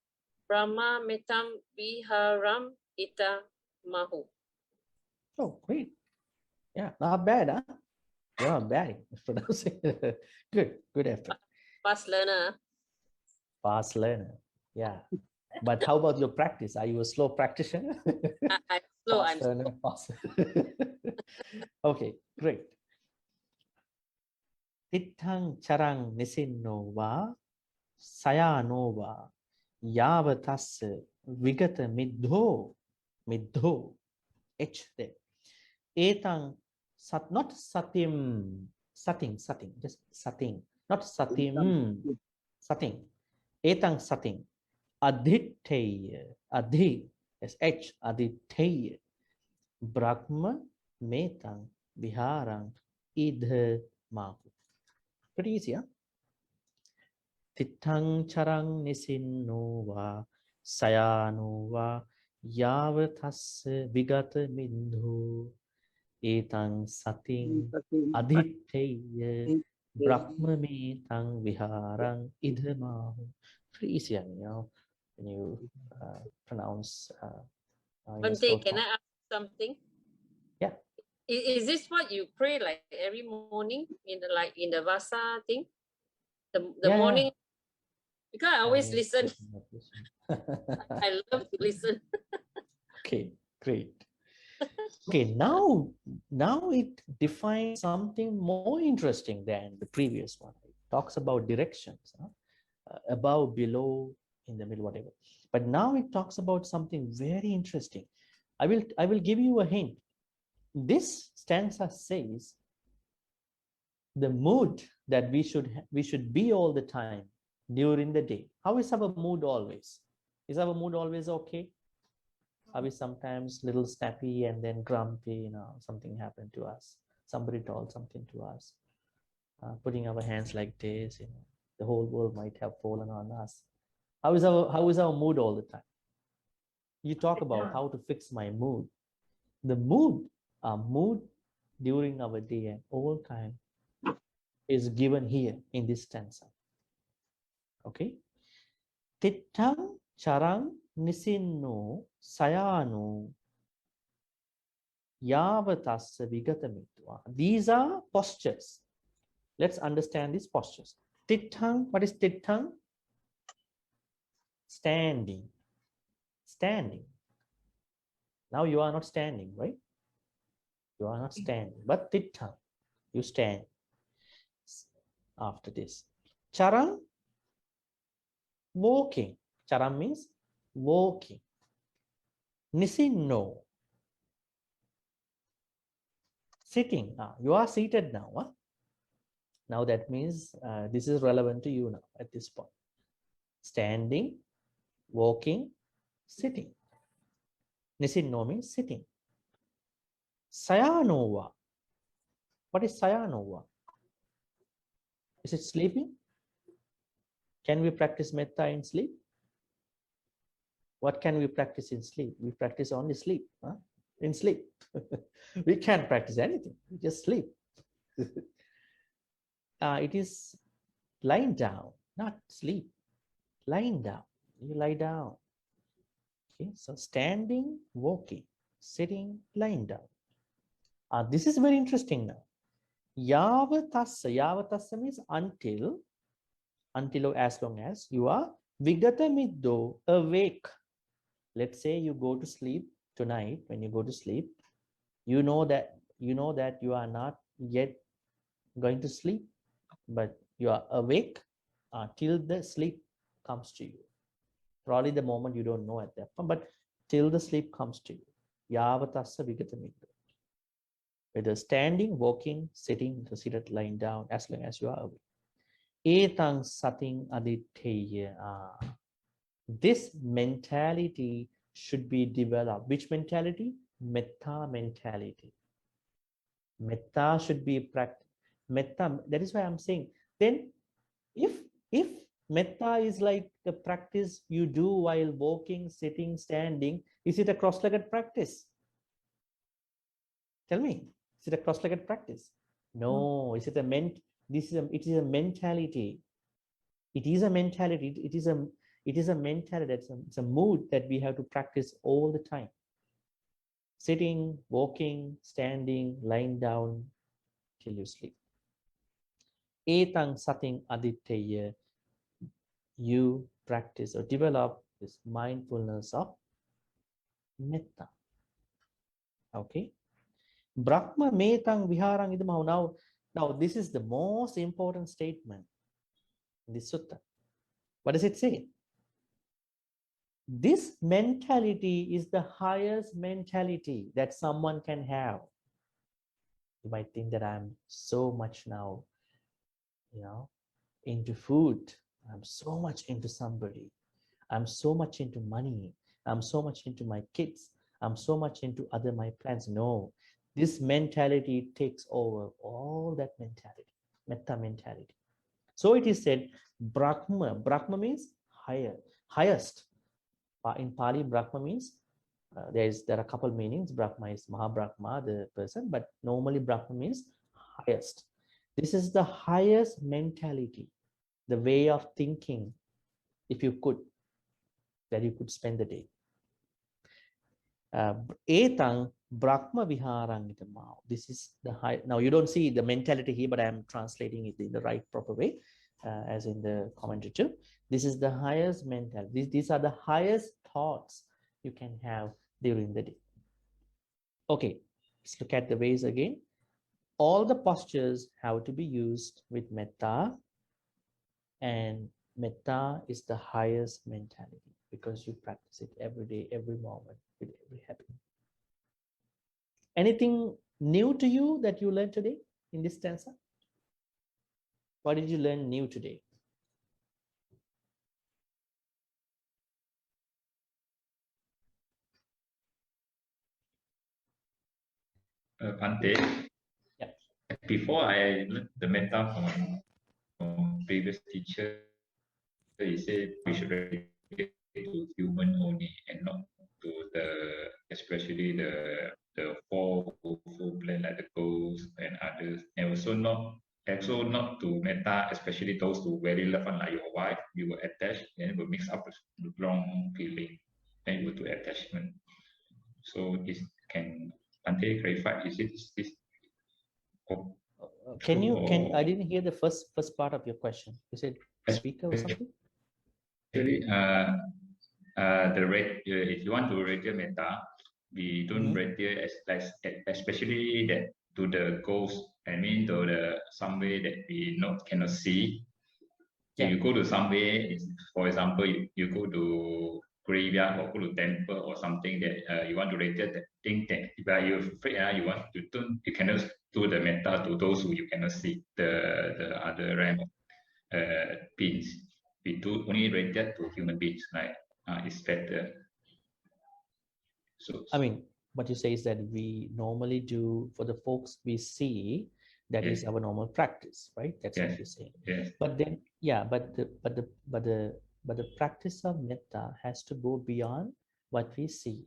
Speaker 3: brahma metam viharam ita mahu.
Speaker 4: Oh, great. Yeah, not bad, huh? You're not bad at pronouncing. Good effort.
Speaker 3: Fast learner.
Speaker 4: Fast learner. Yeah. But how about your practice? Are you a slow practitioner?
Speaker 3: I'm slow.
Speaker 4: Fast learner, fast. Okay, great. Tithang charang nisinno va sayano va yavatas vigata midho h there. Etang not sating, just sating, not sating. Etang sating. Adhiteya, adhi is h, adhiteya. Brahma metang viharang idha mahu. Pretty easy, huh? Tithang charang nisinno va sayano va yavatas vigata midho etang sating adhiteya brahma metang viharang idha mahu. Pretty easy, when you pronounce
Speaker 3: Bhante, can I ask something?
Speaker 4: Yeah.
Speaker 3: Is this what you pray like every morning in the Vasa thing? The morning? Because I always listen. I love to listen.
Speaker 4: Okay, great. Okay, now it defines something more interesting than the previous one. It talks about directions, above, below, in the middle, whatever. But now it talks about something very interesting. I will give you a hint. This stanza says the mood that we should be all the time during the day. How is our mood always? Is our mood always okay? Are we sometimes little snappy and then grumpy, something happened to us, somebody told something to us, putting our hands like this, the whole world might have fallen on us. How is our mood all the time? You talk about how to fix my mood. The mood during our day and all time is given here in this stanza. Okay. Tittang charang nisinno sayano yavatassa vigatamitva. These are postures. Let's understand these postures. Tittang, what is tittang? Standing. Standing. Now you are not standing, right? You are not standing, but tittang, you stand. After this, charang, walking. Charam means walking. Nisinno, sitting. You are seated now. Huh? Now that means this is relevant to you now at this point. Standing, walking, sitting. Nisinno means sitting. Sayanova. What is sayanova? Is it sleeping? Can we practice metta in sleep? What can we practice in sleep? We practice only sleep. Huh? In sleep. We can't practice anything. We just sleep. It is lying down, not sleep. Lying down. You lie down. Okay, so standing, walking, sitting, lying down. This is very interesting now. Yavatassa. Yavatassa means until or as long as you are vigatamiddo, awake. Let's say you go to sleep tonight. When you go to sleep, you know that you are not yet going to sleep, but you are awake till the sleep comes to you. Probably the moment you don't know at that point, but till the sleep comes to you. Yavatassa vigatamiddo. Whether standing, walking, sitting, seated, lying down, as long as you are awake. Etang sating aditeya. This mentality should be developed. Which mentality? Metta mentality. Metta should be practiced. Metta, that is why I'm saying, then if metta is like the practice you do while walking, sitting, standing, is it a cross-legged practice? Tell me, is it a cross-legged practice? No. Is it a it is a mentality. It is a mentality. It is a mentality. It's a mood that we have to practice all the time. Sitting, walking, standing, lying down till you sleep. Etang sating aditeya. You practice or develop this mindfulness of metta. Okay. Brahma metang viharang idamahu. Now this is the most important statement in this sutta. What does it say? This mentality is the highest mentality that someone can have. You might think that I'm so much now, into food. I'm so much into somebody. I'm so much into money. I'm so much into my kids. I'm so much into my plans. No, this mentality takes over all that mentality, metta mentality. So it is said, Brahma. Brahma means higher, highest. In Pali, Brahma means there are a couple meanings. Brahma is Mahabrahma, the person, but normally Brahma means highest. This is the highest mentality, the way of thinking, if you could, that you could spend the day. Etang Brahma viharang itamau. This is the high. Now you don't see the mentality here, but I am translating it in the right proper way, as in the commentary too. This is the highest mentality. These are the highest thoughts you can have during the day. Okay, let's look at the ways again. all the postures have to be used with metta, and metta is the highest mentality because you practice it every day, every moment, with every happiness. Anything new to you that you learned today in this stanza? What did you learn new today?
Speaker 5: Bhante,
Speaker 4: Yeah.
Speaker 5: before I learned the metta from previous teacher, he said we should relate to human only and not to especially the four full plan like the ghosts and others, and also not to metta, especially those who very love one like your wife, you will attach and will mix up with wrong feeling, then you will do attachment. So this can Bhante clarify? Is it this?
Speaker 4: I didn't hear the first part of your question. You said speaker or something?
Speaker 5: Actually, the rate if you want to radiate metta, we don't radiate especially that to the ghost. I mean to the somewhere that we cannot see. If you go to somewhere, for example, you go to graveyard or go to temple or something that you want to radiate that thing that but you're afraid you cannot do the metta to those who you cannot see the other realm of beings. We do only radiate to human beings, like it's better. So
Speaker 4: I mean, what you say is that we normally do for the folks we see, that is our normal practice, right? That's what you're saying.
Speaker 5: Yes.
Speaker 4: But then, yeah, but the practice of metta has to go beyond what we see.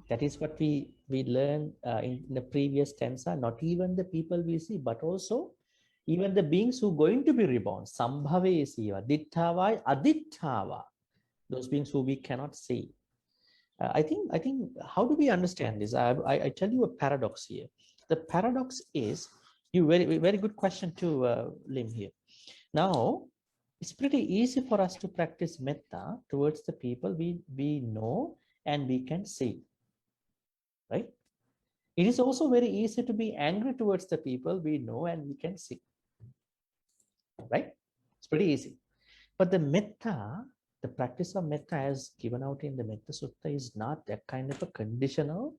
Speaker 4: That is what we learned in the previous stanza. Not even the people we see, but also even the beings who are going to be reborn. Sambhave siva, ditthavai, adittava. Those beings who we cannot see. I think how do we understand this? I tell you a paradox here. The paradox is, very good question to Lim here. Now, it's pretty easy for us to practice metta towards the people we know and we can see, right? It is also very easy to be angry towards the people we know and we can see, right? It's pretty easy. But the metta, the practice of metta as given out in the Metta Sutta is not that kind of a conditional,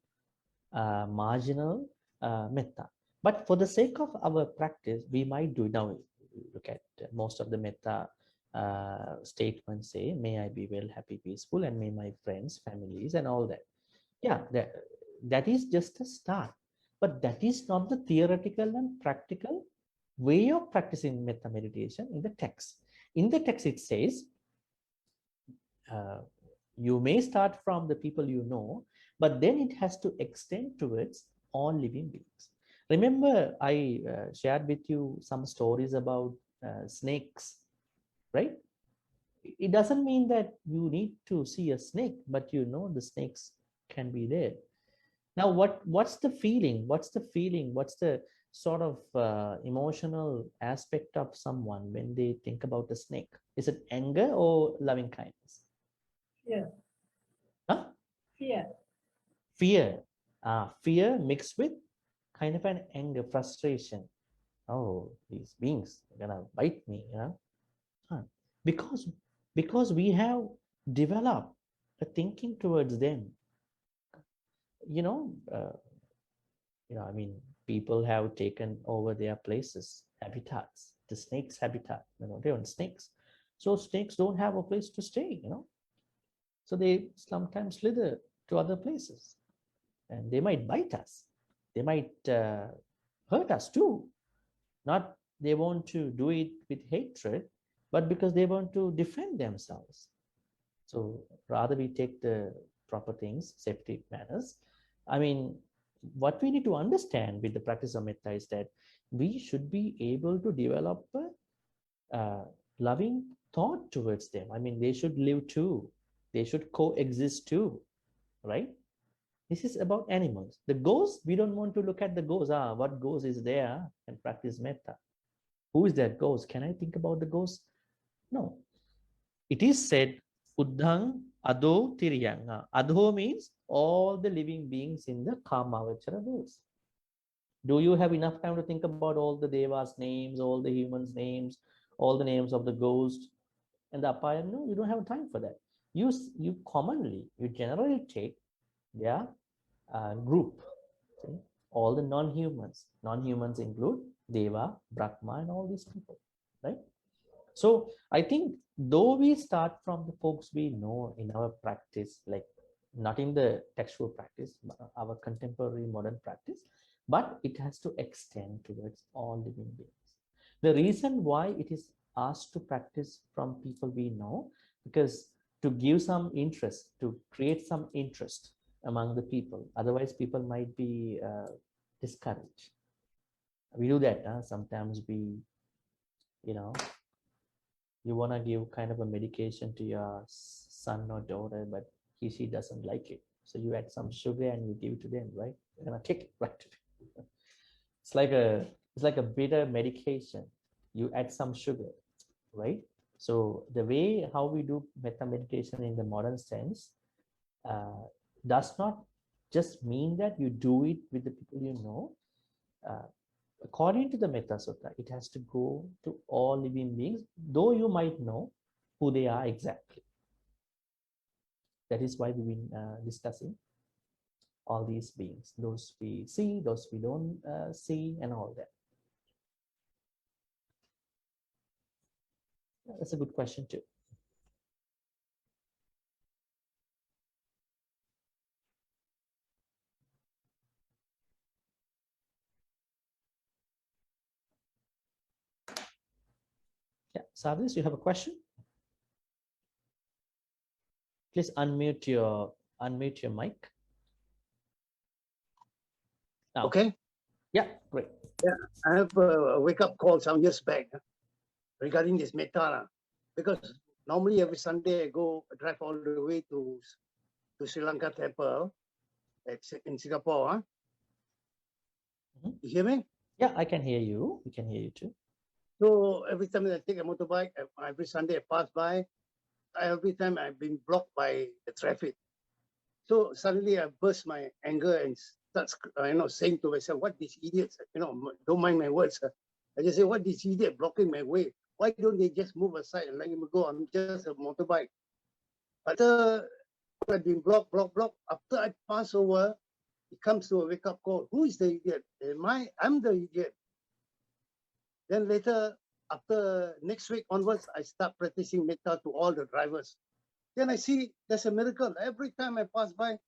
Speaker 4: marginal metta. But for the sake of our practice, we might do it. Now, look at most of the metta statements say, may I be well, happy, peaceful, and may my friends, families, and all that. Yeah, that is just a start. But that is not the theoretical and practical way of practicing metta meditation in the text. In the text, it says, you may start from the people you know, but then it has to extend towards all living beings. Remember, I shared with you some stories about snakes, right? It doesn't mean that you need to see a snake, but you know the snakes can be there. Now, what's the feeling? What's the sort of emotional aspect of someone when they think about the snake? Is it anger or loving kindness?
Speaker 6: Yeah.
Speaker 4: Huh?
Speaker 6: Fear.
Speaker 4: Fear. Fear mixed with kind of an anger, frustration. Oh, these beings are gonna bite me, you know? Because we have developed a thinking towards them. I mean, people have taken over their places, habitats, the snake's habitat, they want snakes. So snakes don't have a place to stay, So they sometimes slither to other places and they might bite us. They might hurt us too. Not they want to do it with hatred, but because they want to defend themselves. So rather we take the proper things, safety manners. I mean, what we need to understand with the practice of metta is that we should be able to develop a loving thought towards them. I mean, they should live too. They should coexist too, right? This is about animals. The ghost, we don't want to look at the ghost. What ghost is there and practice metta? Who is that ghost? Can I think about the ghost? No. It is said, Uddhang Adho Tiriyang. Adho means all the living beings in the Kamavachara worlds. Do you have enough time to think about all the devas names, all the humans names, all the names of the ghosts and the apayam? No, you don't have time for that. You generally take their group. See? All the non-humans. Non-humans include Deva, Brahma, and all these people, right? So I think though we start from the folks we know in our practice, like not in the textual practice, but our contemporary modern practice, but it has to extend towards all living beings. The reason why it is asked to practice from people we know, because to give some interest, to create some interest among the people. Otherwise, people might be discouraged. We do that. Sometimes we, you want to give kind of a medication to your son or daughter, but she doesn't like it. So you add some sugar and you give it to them, right? They're gonna take it, right? It's like a bitter medication. You add some sugar, right? So the way how we do metta meditation in the modern sense does not just mean that you do it with the people you know. According to the Metta Sutta, it has to go to all living beings, though you might know who they are exactly. That is why we've been discussing all these beings, those we see, those we don't see, and all that. That's a good question too. Yeah, Sadhis, you have a question? Please unmute your mic. Now.
Speaker 6: Okay.
Speaker 4: Yeah, great.
Speaker 6: Yeah, I have a wake-up call some years back regarding this Metta, because normally every Sunday I drive all the way to Sri Lanka Temple in Singapore. You hear me?
Speaker 4: Yeah, I can hear you. We can hear you too.
Speaker 6: So every time I take a motorbike, every Sunday I pass by, every time I've been blocked by the traffic. So suddenly I burst my anger and start, saying to myself, "What these idiots? Don't mind my words. I just say, what these idiot blocking my way? Why don't they just move aside and let him go? I'm just a motorbike." After I've been blocked. After I pass over, it comes to a wake-up call. Who is the idiot? I'm the idiot. Then later, after next week onwards, I start practicing metta to all the drivers. Then I see there's a miracle. Every time I pass by,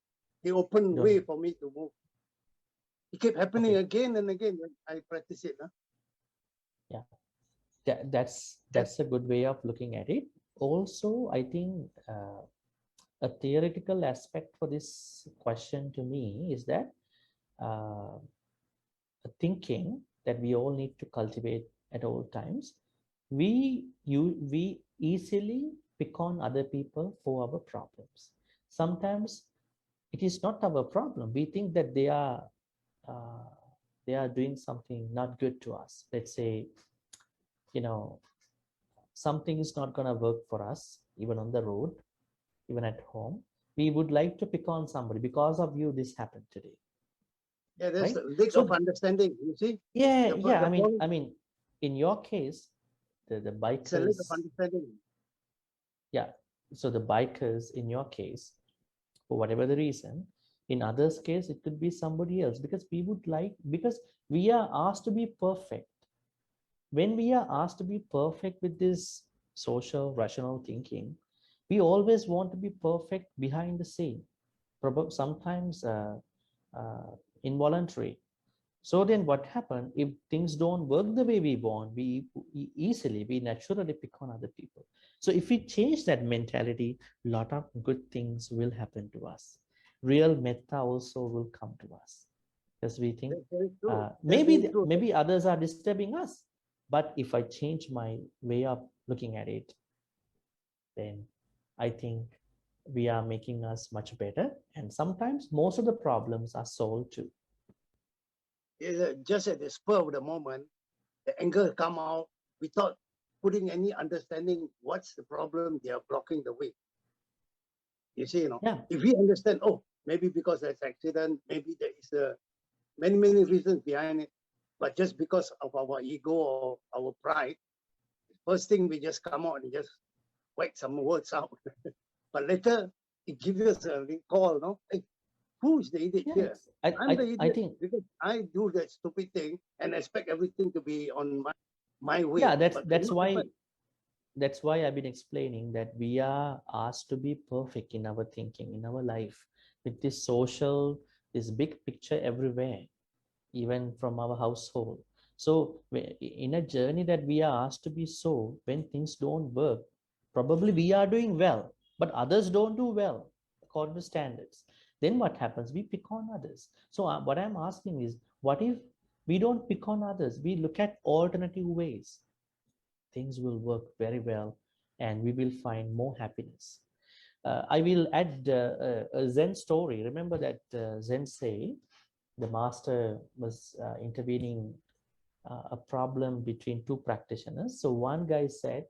Speaker 6: they open way for me to move. It kept happening again and again when I practice it.
Speaker 4: Yeah, that's a good way of looking at it. Also, I think a theoretical aspect for this question to me is that a thinking that we all need to cultivate at all times. We easily pick on other people for our problems. Sometimes it is not our problem. We think that they are doing something not good to us. Let's say, something is not going to work for us, even on the road, even at home. We would like to pick on somebody. Because of you, this happened today.
Speaker 6: Yeah, there's
Speaker 4: right?
Speaker 6: a lack of understanding, you see?
Speaker 4: Yeah, I mean, in your case, the bikers.
Speaker 6: It's a lack of understanding.
Speaker 4: Yeah, so the bikers, in your case, for whatever the reason, in others' case, it could be somebody else, because we are asked to be perfect. When we are asked to be perfect with this social, rational thinking, we always want to be perfect behind the scene, sometimes involuntary. So then what happened, if things don't work the way we want, we naturally pick on other people. So if we change that mentality, a lot of good things will happen to us. Real metta also will come to us, because we think maybe others are disturbing us. But if I change my way of looking at it, then I think we are making us much better. And sometimes most of the problems are solved too.
Speaker 6: Just at the spur of the moment, the anger come out without putting any understanding what's the problem they are blocking the way. You see,
Speaker 4: Yeah.
Speaker 6: If we understand, maybe because there's accident, maybe there is many reasons behind it. But just because of our ego or our pride, first thing we just come out and just whack some words out. But later it gives us a recall, no? Hey, who is the idiot
Speaker 4: Yeah,
Speaker 6: here? I'm the idiot
Speaker 4: I think,
Speaker 6: because I do that stupid thing and expect everything to be on my way.
Speaker 4: yeah,
Speaker 6: But
Speaker 4: that's
Speaker 6: cannot
Speaker 4: why
Speaker 6: happen.
Speaker 4: that's why I've been explaining that we are asked to be perfect in our thinking, in our life, with this social, this big picture everywhere, even from our household. So in a journey that we are asked to be so, when things don't work, probably we are doing well, but others don't do well according to standards. Then what happens? We pick on others. So what I'm asking is, what if we don't pick on others? We look at alternative ways. Things will work very well and we will find more happiness. I will add a Zen story. Remember that Zen say the master was intervening a problem between two practitioners. So one guy said,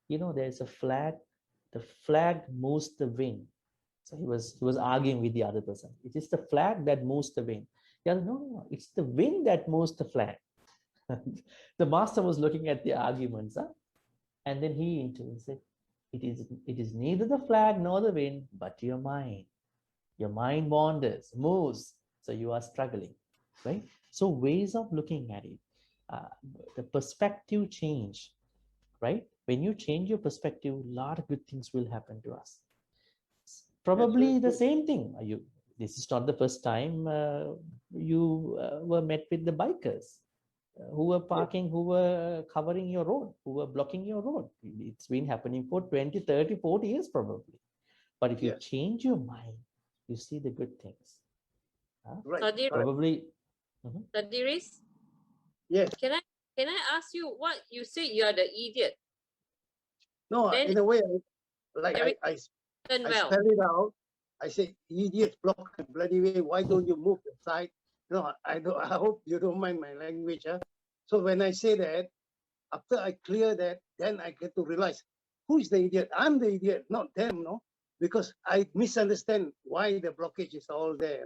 Speaker 4: there's a flag, the flag moves the wind. So he was arguing with the other person. It is the flag that moves the wind. The other, no, it's the wind that moves the flag. The master was looking at the arguments, and then he intervened and said, it is neither the flag nor the wind, but your mind. Your mind wanders, moves, so you are struggling, right? So ways of looking at it, the perspective change, right? When you change your perspective, a lot of good things will happen to us. Probably the same thing. This is not the first time you were met with the bikers who were parking, who were covering your road, who were blocking your road. It's been happening for 20, 30, 40 years probably. But if you change your mind, you see the good things.
Speaker 6: Right.
Speaker 4: Probably.
Speaker 3: Sadiris,
Speaker 6: Yes.
Speaker 3: can I ask you what you say? You are the idiot.
Speaker 6: No,
Speaker 3: Then
Speaker 6: in a way, like I
Speaker 3: well.
Speaker 6: spell it out. I say, idiots block the bloody way. Why don't you move aside? No, I hope you don't mind my language. So when I say that, after I clear that, then I get to realize who is the idiot. I'm the idiot, not them, no? Because I misunderstand why the blockage is all there.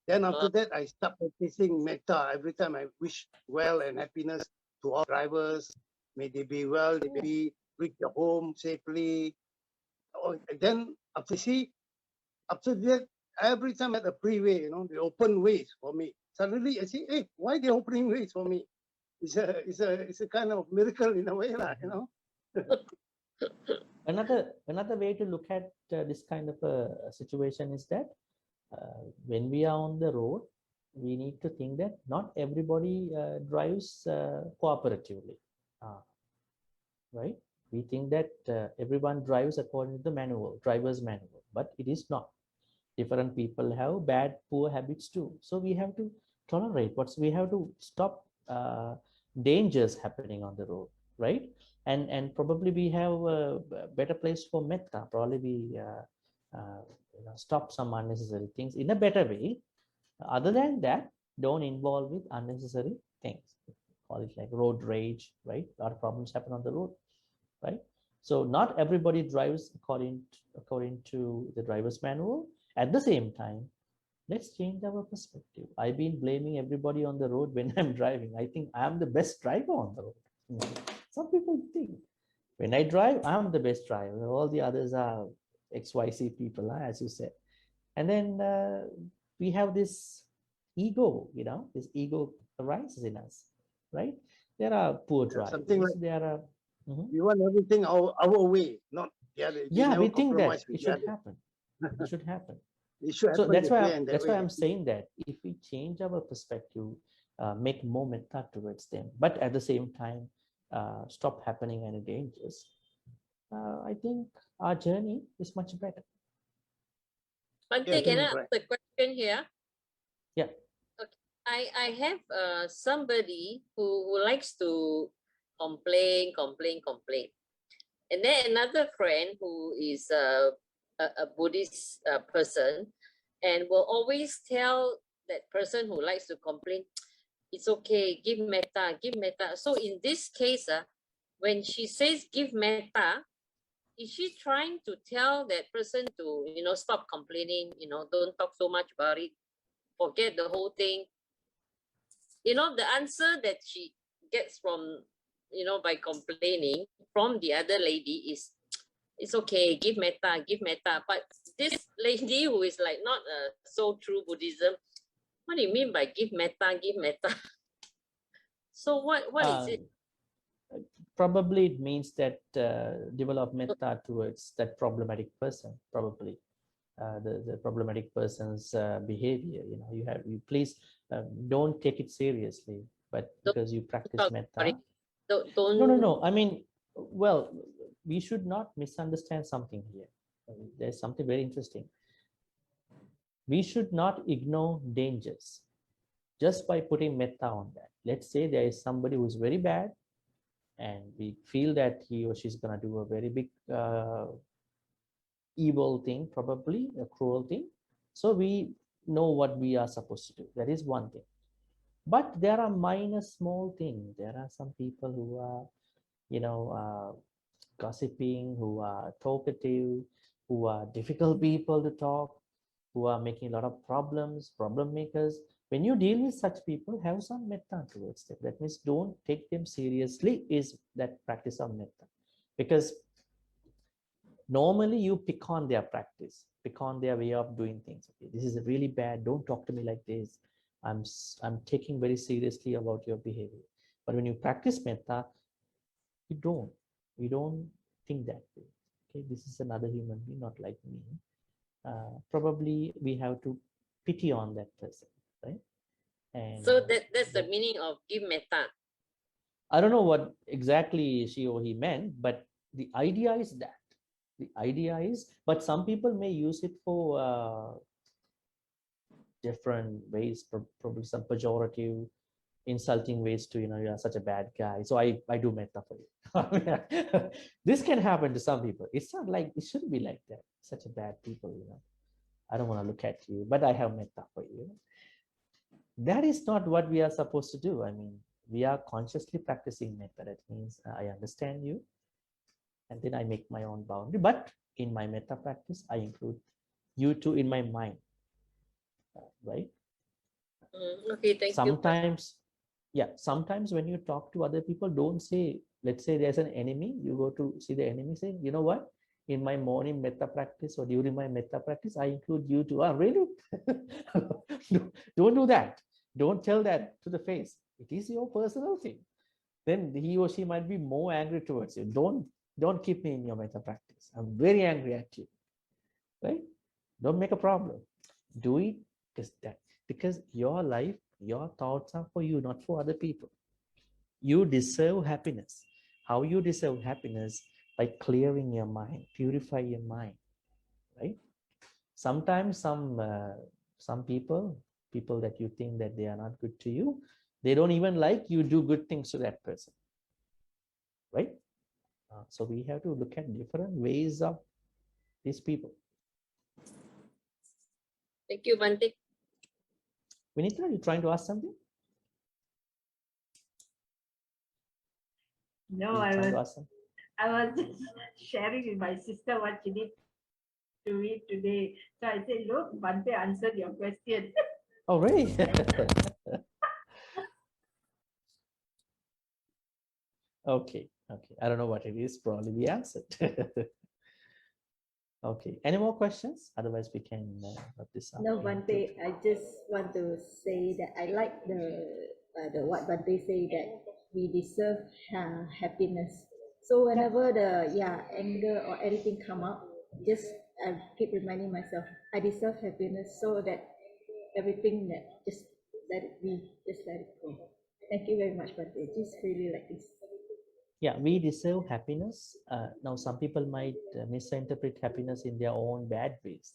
Speaker 6: Then after that, I start practicing metta. Every time I wish well and happiness to all drivers. May they be well, they may reach their home safely. Then after that, every time at the freeway, they open ways for me. Suddenly I see, hey, why they opening ways for me? It's a kind of miracle in a way,
Speaker 4: Another way to look at this kind of a situation is that when we are on the road, we need to think that not everybody drives cooperatively, right? We think that everyone drives according to the driver's manual, but it is not. Different people have bad, poor habits too. So we have to tolerate we have to stop dangers happening on the road, right? And probably we have a better place for metta. Probably we stop some unnecessary things in a better way. Other than that, don't involve with unnecessary things. Call it like road rage, right? A lot of problems happen on the road, right? So not everybody drives according to the driver's manual. At the same time, let's change our perspective. I've been blaming everybody on the road when I'm driving. I think I'm the best driver on the road. Some people think when I drive, I'm the best driver. All the others are XYZ people, as you said. And then we have this ego, this ego arises in us, right? There are poor drivers.
Speaker 6: Something like
Speaker 4: there are.
Speaker 6: We want everything our way, not the other.
Speaker 4: Yeah, we think that it should happen. It should happen.
Speaker 6: It should
Speaker 4: So
Speaker 6: happen.
Speaker 4: that's why I'm saying that if we change our perspective, make more metta towards them, but at the same time, stop happening any dangers, I think our journey is much better.
Speaker 3: Bhante, can I ask the question here?
Speaker 4: Yeah.
Speaker 3: Okay. I have somebody who likes to complain. And then another friend who is a Buddhist person and will always tell that person who likes to complain, it's okay, give metta. So in this case, when she says give metta, is she trying to tell that person to, stop complaining, don't talk so much about it, forget the whole thing, you know, the answer that she gets from, you know, by complaining from the other lady is, it's okay, give metta, give metta. But this lady who is like not so true Buddhism, what do you mean by give metta, give metta? So what is it?
Speaker 4: Probably it means that develop metta towards that problematic person, probably. The problematic person's behavior, you know, you please don't take it seriously, but because you practice
Speaker 3: Sorry,
Speaker 4: metta.
Speaker 3: don't.
Speaker 4: No. I mean, well, we should not misunderstand something here. There's something very interesting. We should not ignore dangers just by putting metta on that. Let's say there is somebody who is very bad, and we feel that he or she's going to do a very big evil thing, probably a cruel thing. So we know what we are supposed to do. That is one thing. But there are minor, small things. There are some people who are, you know, gossiping, who are talkative, who are difficult people to talk, who are making a lot of problems, problem makers. When you deal with such people, have some metta towards them. That means don't take them seriously, is that practice of metta. Because normally you pick on their practice, pick on their way of doing things. Okay, this is really bad, don't talk to me like this. I'm taking very seriously about your behavior. But when you practice metta, you don't think that way. Okay, this is another human being, not like me. Probably we have to pity on that person, right? And
Speaker 3: So that's the meaning of give metta.
Speaker 4: I don't know what exactly she or he meant, but the idea is that. The idea is, but some people may use it for different ways, probably some pejorative, insulting ways to, you know, you're such a bad guy. So I do metta for you. This can happen to some people. It's not like, it shouldn't be like that. Such a bad people, you know. I don't want to look at you, but I have metta for you. That is not what we are supposed to do. I mean, we are consciously practicing metta. That means I understand you, and then I make my own boundary. But in my metta practice, I include you too in my mind, right?
Speaker 3: Okay, thank
Speaker 4: Sometimes, yeah, sometimes when you talk to other people, don't say, let's say there's an enemy, you go to see the enemy, saying, you know what? In my morning metta practice or during my metta practice, I include you too. Ah, really? Don't do that. Don't tell that to the face. It is your personal thing. Then he or she might be more angry towards you. Don't keep me in your metta practice. I'm very angry at you, right? Don't make a problem. Do it because your life, your thoughts are for you, not for other people. You deserve happiness. How you deserve happiness? By clearing your mind, purify your mind, right? Sometimes some people that you think that they are not good to you, they don't even like you do good things to that person, right? So we have to look at different ways of these people.
Speaker 3: Thank you, Bhante.
Speaker 4: Vinita, are you trying to ask something?
Speaker 7: No, I was just sharing with my sister what she did to me today. So I said, look, Bhante answered your question.
Speaker 4: Oh, really? Okay. I don't know what it is. Probably we answered. Okay. Any more questions? Otherwise, we can wrap this up.
Speaker 1: No, Bhante, I just want to say that I like the what Bhante say that we deserve happiness. So whenever the anger or anything come up, just I keep reminding myself I deserve happiness, so that everything that just let it be, just let it go. Thank you very much, Bhante. Just really like this.
Speaker 4: Yeah, we deserve happiness. Now, some people might misinterpret happiness in their own bad ways.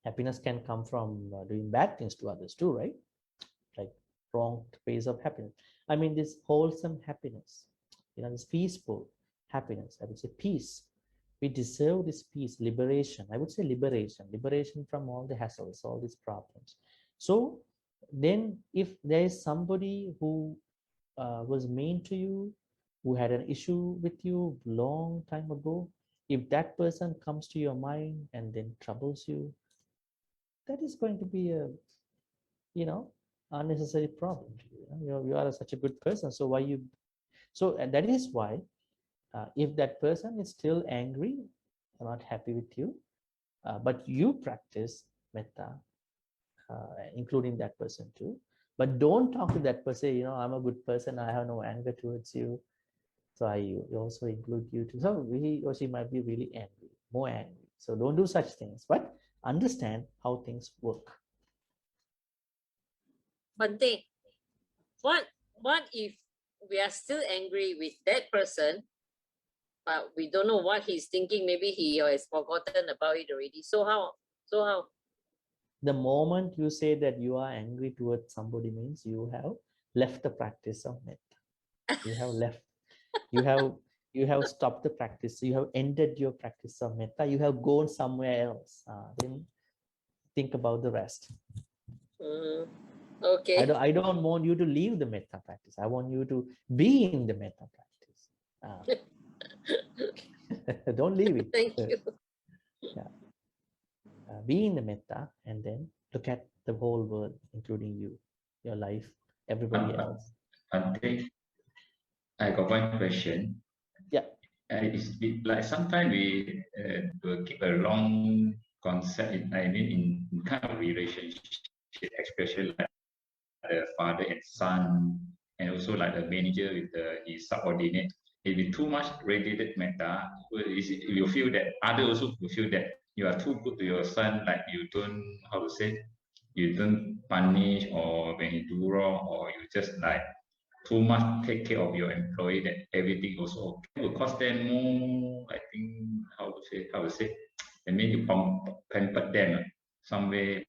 Speaker 4: Happiness can come from doing bad things to others too, right? Like wrong ways of happiness. I mean, this wholesome happiness, you know, this peaceful happiness. I would say peace. We deserve this peace, liberation. I would say liberation from all the hassles, all these problems. So then, if there is somebody who was mean to you, who had an issue with you long time ago, if that person comes to your mind and then troubles you, that is going to be a, you know, unnecessary problem to you. You are such a good person, so why you? So and that is why, if that person is still angry, not happy with you, but you practice metta, including that person too. But don't talk to that person, I'm a good person, I have no anger towards you. So I also include you too. So he or she might be really angry, more angry. So don't do such things, but understand how things work.
Speaker 3: Bhante, what if we are still angry with that person, but we don't know what he's thinking? Maybe he has forgotten about it already. So how? So how?
Speaker 4: The moment you say that you are angry towards somebody means you have left the practice of metta. You have left. You have stopped the practice. You have ended your practice of metta. You have gone somewhere else. Then think about the rest.
Speaker 3: Okay.
Speaker 4: I don't want you to leave the metta practice. I want you to be in the metta practice. Don't leave it.
Speaker 3: Thank you.
Speaker 4: Yeah. Be in the metta and then look at the whole world, including you, your life, everybody else.
Speaker 5: Bhante, I got one question.
Speaker 4: Yeah.
Speaker 5: It's like sometimes we will keep a wrong concept. In kind of relationship, especially like the father and son, and also like the manager with his subordinate. If it's too much radiated metta, you feel that other also will feel that you are too good to your son, like you don't, how to say, you don't punish or when he do wrong, or you just like too much take care of your employee that everything also okay. Will cost them more, I think, how to say, I mean you pamper them some way.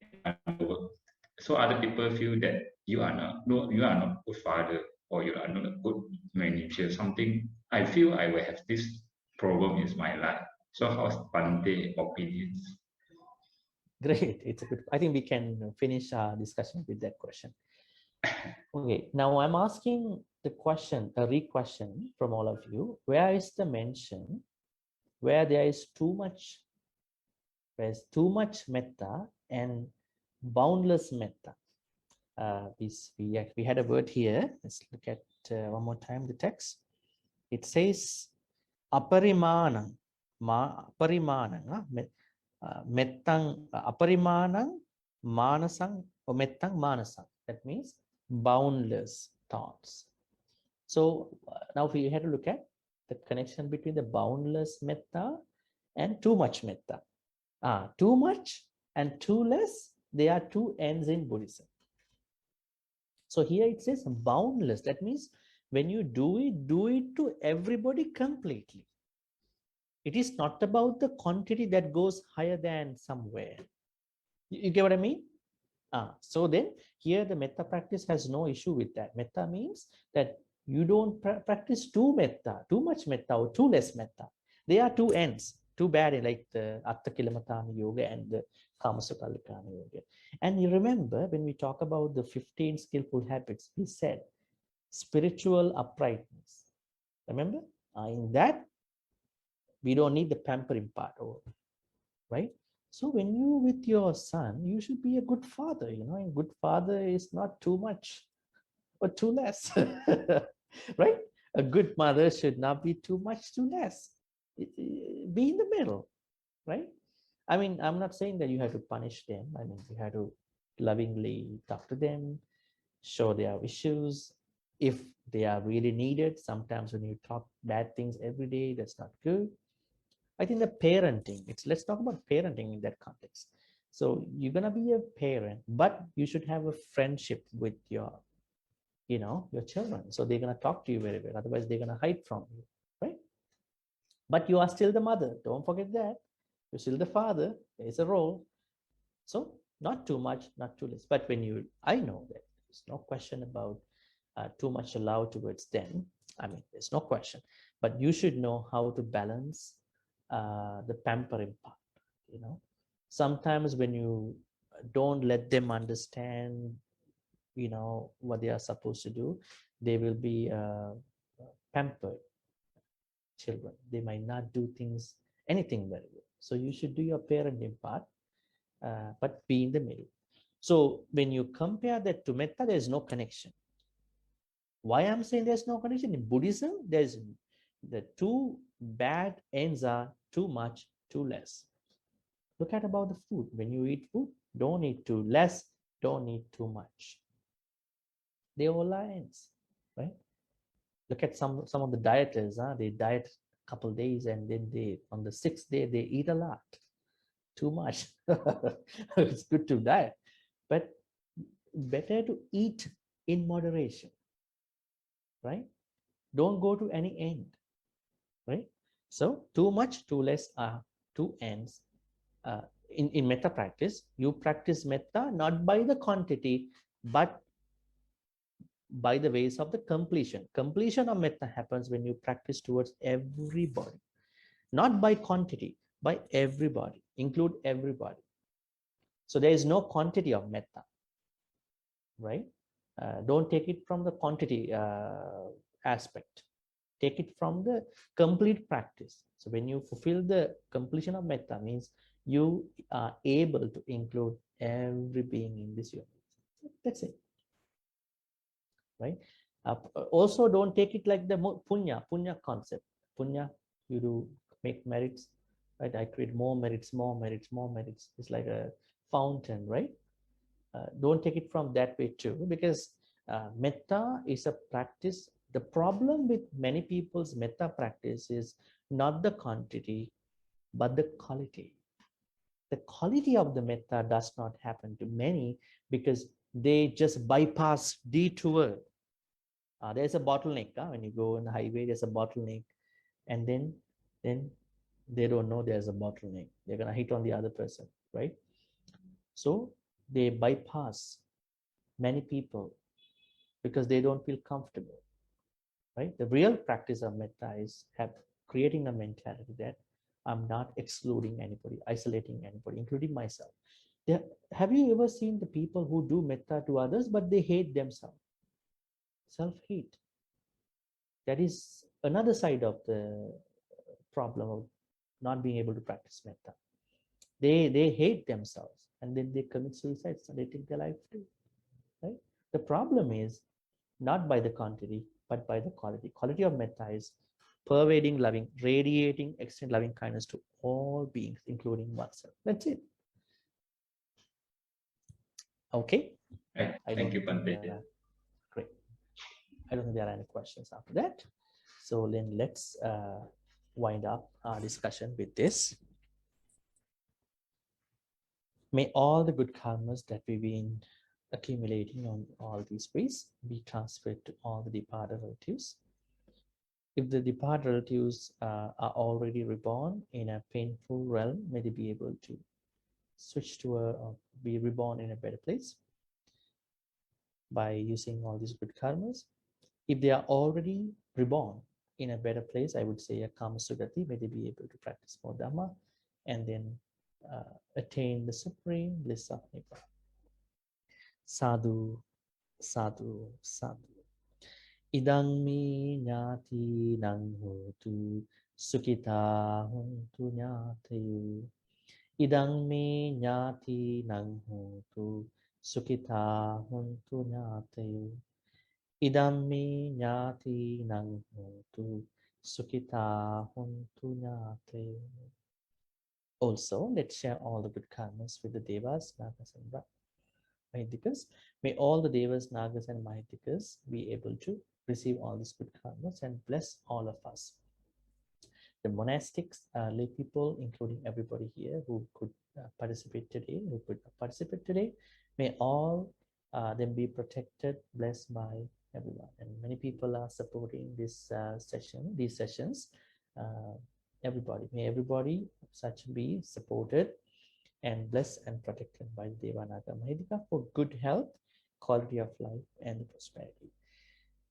Speaker 5: So other people feel that you are not, no, you are not good father or you are not a good manager. Something I feel I will have this problem in my life. So how's Bhante opinions?
Speaker 4: Great. It's a good. I think we can finish our discussion with that question. Okay. Now I'm asking the question, a re-question from all of you. Where is the mention where there is too much? There's too much metta and boundless metta. We had a word here. Let's look at one more time the text. It says aparimanang, aparimanang, mettang aparimanang manasang or mettang manasang. That means boundless thoughts. So now we had to look at the connection between the boundless metta and too much metta. Too much and too less, they are two ends in Buddhism. So here it says boundless. That means when you do it to everybody completely. It is not about the quantity that goes higher than somewhere. You get what I mean? So then here the metta practice has no issue with that. Metta means that you don't practice too much metta or too less metta. They are two ends, too bad, like the Atta Kilamatana Yoga and the Kamasukallikana Yoga. And you remember when we talk about the 15 skillful habits, we said spiritual uprightness. Remember? In that, we don't need the pampering part, right? So when you with your son, you should be a good father, and good father is not too much or too less, right? A good mother should not be too much, too less. Be in the middle, right? I mean, I'm not saying that you have to punish them. I mean, you have to lovingly talk to them, show their issues. If they are really needed, sometimes when you talk bad things every day, that's not good. I think the parenting, let's talk about parenting in that context. So you're going to be a parent, but you should have a friendship with your children. So they're going to talk to you very well. Otherwise, they're going to hide from you, right? But you are still the mother. Don't forget that. You're still the father. There's a role. So not too much, not too less. But I know that there's no question about too much allowed towards them. I mean, there's no question. But you should know how to balance the pampering part. Sometimes when you don't let them understand what they are supposed to do, they will be pampered children. They might not do anything very well. So you should do your parenting part, but be in the middle. So when you compare that to metta, there is no connection. Why I'm saying there's no connection? In Buddhism, there's the two bad ends are too much, too less. Look at about the food. When you eat food, don't eat too less, don't eat too much. They all are ends, right? Look at some of the dieters, they diet a couple days and then they on the 6th day they eat a lot, too much. It's good to diet, but better to eat in moderation, right? Don't go to any end, right? So too much, too less are two ends. In metta practice, you practice metta not by the quantity, but by the ways of the completion. Completion of metta happens when you practice towards everybody, not by quantity, by everybody, include everybody. So there is no quantity of metta, right? Don't take it from the quantity aspect. Take it from the complete practice. So when you fulfill the completion of metta, means you are able to include every being in this universe. That's it, right? Also, don't take it like the punya concept. Punya, you do make merits, right? I create more merits, more merits, more merits. It's like a fountain, right? Don't take it from that way too, because metta is a practice. The problem with many people's metta practice is not the quantity, but the quality. The quality of the metta does not happen to many because they just bypass, detour. There's a bottleneck. When you go on the highway, there's a bottleneck, and then they don't know there's a bottleneck. They're gonna hit on the other person, right? So they bypass many people because they don't feel comfortable, right? The real practice of metta is creating a mentality that I'm not excluding anybody, isolating anybody, including myself. Have you ever seen the people who do metta to others, but they hate themselves? Self-hate. That is another side of the problem of not being able to practice metta. They hate themselves and then they commit suicide, so they take their life too, right? The problem is not by the quantity, but by the quality. Quality of metta is pervading loving, radiating extended loving kindness to all beings, including oneself. That's it. Okay.
Speaker 5: Right. Thank you, Bhante.
Speaker 4: Great. I don't think there are any questions after that. So then let's wind up our discussion with this. May all the good karmas that we've been accumulating on all these ways be transferred to all the departed relatives. If the departed relatives are already reborn in a painful realm, may they be able to switch to or be reborn in a better place by using all these good karmas. If they are already reborn in a better place, I would say a karma sugati, may they be able to practice more dhamma and then attain the supreme bliss of Nibbana. Sadhu, sadhu, sadhu. Idang mi nyati nang hotu sukita huntu nyatayu. Idang mi nyati nang hotu sukita huntu nyatayu. Idam mi nyati nang hotu sukita huntu nyatayu. Also, let's share all the good karmas with the devas, nagas, and Mahidikas. May all the devas, nagas, and Mahidikas be able to receive all these good karmas and bless all of us. The monastics, lay people, including everybody here who could participate today, may all them be protected, blessed by everyone. And many people are supporting this these sessions. May everybody such be supported and blessed and protected by the Deva Naga Mahidika for good health, quality of life, and prosperity.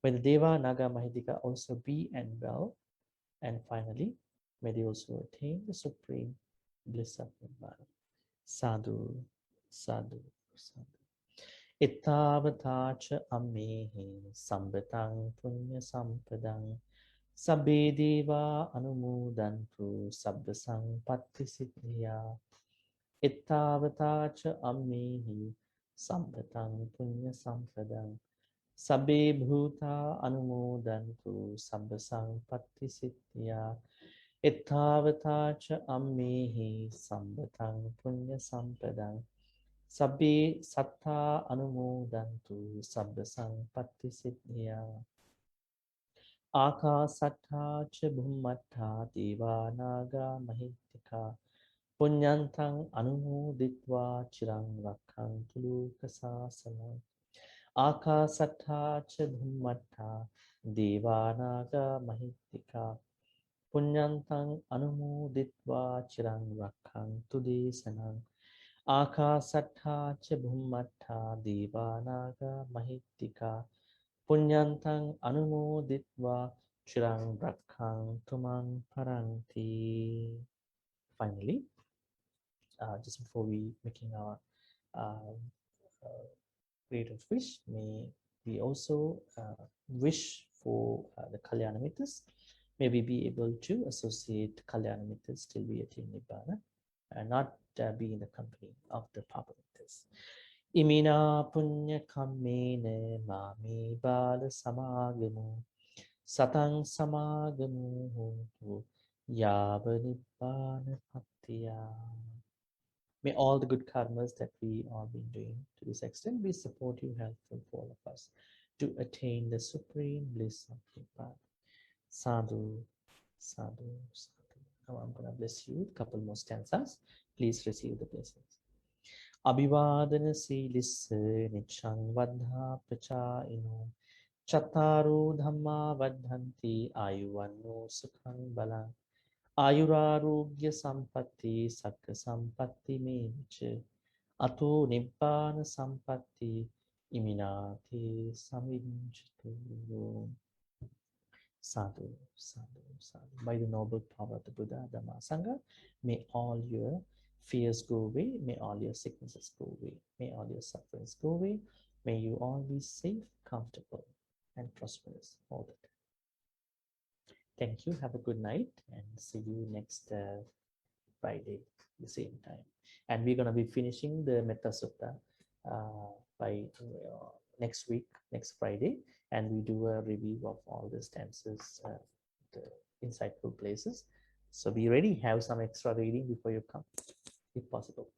Speaker 4: May the Deva Naga Mahidika also be and well. And finally, may they also attain the supreme bliss of Nibbana. Sadhu, sadhu, sadhu. Ittavatacha ammehi sambetang punya sampadang sabbe deva anumodantu sabbasang patti siddhya. Ittavatacha ammehi Sampatang punya sampadang. Sabbe bhuta anumodantu sabbasang pattisitya. Ittavata cha ammehi sambatang punya sampadang. Sabbe satta anumodantu sabbasang pattisitya. Akasatta cha bhummatta devanaga mahitika. Punyantang anumoditva chirang rakhantu lokasasana. Akasatta cha bhummatta devanaga mahitika. Punyantang anumoditva chirang rakhantu desanam. Akasatta cha bhummatta devanaga mahitika. Punyantang anumoditva chirang rakhantu man paranti. Finally, just before we making our uh, creative wish, may we also wish for the Kalyana Mittas. May we be able to associate Kalyana Mittas till we attain Nibbana and not be in the company of the Papa Mittas. Imina punya kammene mami bala samagamu satang samagamu hontu yava nibbana pattiya. May all the good karmas that we all been doing to this extent be supportive, helpful for all of us to attain the supreme bliss of Nibbana. Sadhu, sadhu, sadhu. Now I'm going to bless you with a couple more stanzas. Please receive the blessings. Abhivadana silisse nichang vadha prachaino Chataru dhamma vadhanti ayuvanno sukhang balang Ayurarogya sampatti sakka sampatti meniche Ato nibbana sampatti iminati saminchatu. Sadhu, sadhu, sadhu. By the noble power of the Buddha, Dhamma, Sangha, may all your fears go away. May all your sicknesses go away. May all your sufferings go away. May you all be safe, comfortable, and prosperous all the time. Thank you. Have a good night and see you next Friday, the same time. And we're going to be finishing the Metta Sutta by next week, next Friday. And we do a review of all the stanzas, the insightful places. So be ready, have some extra reading before you come, if possible.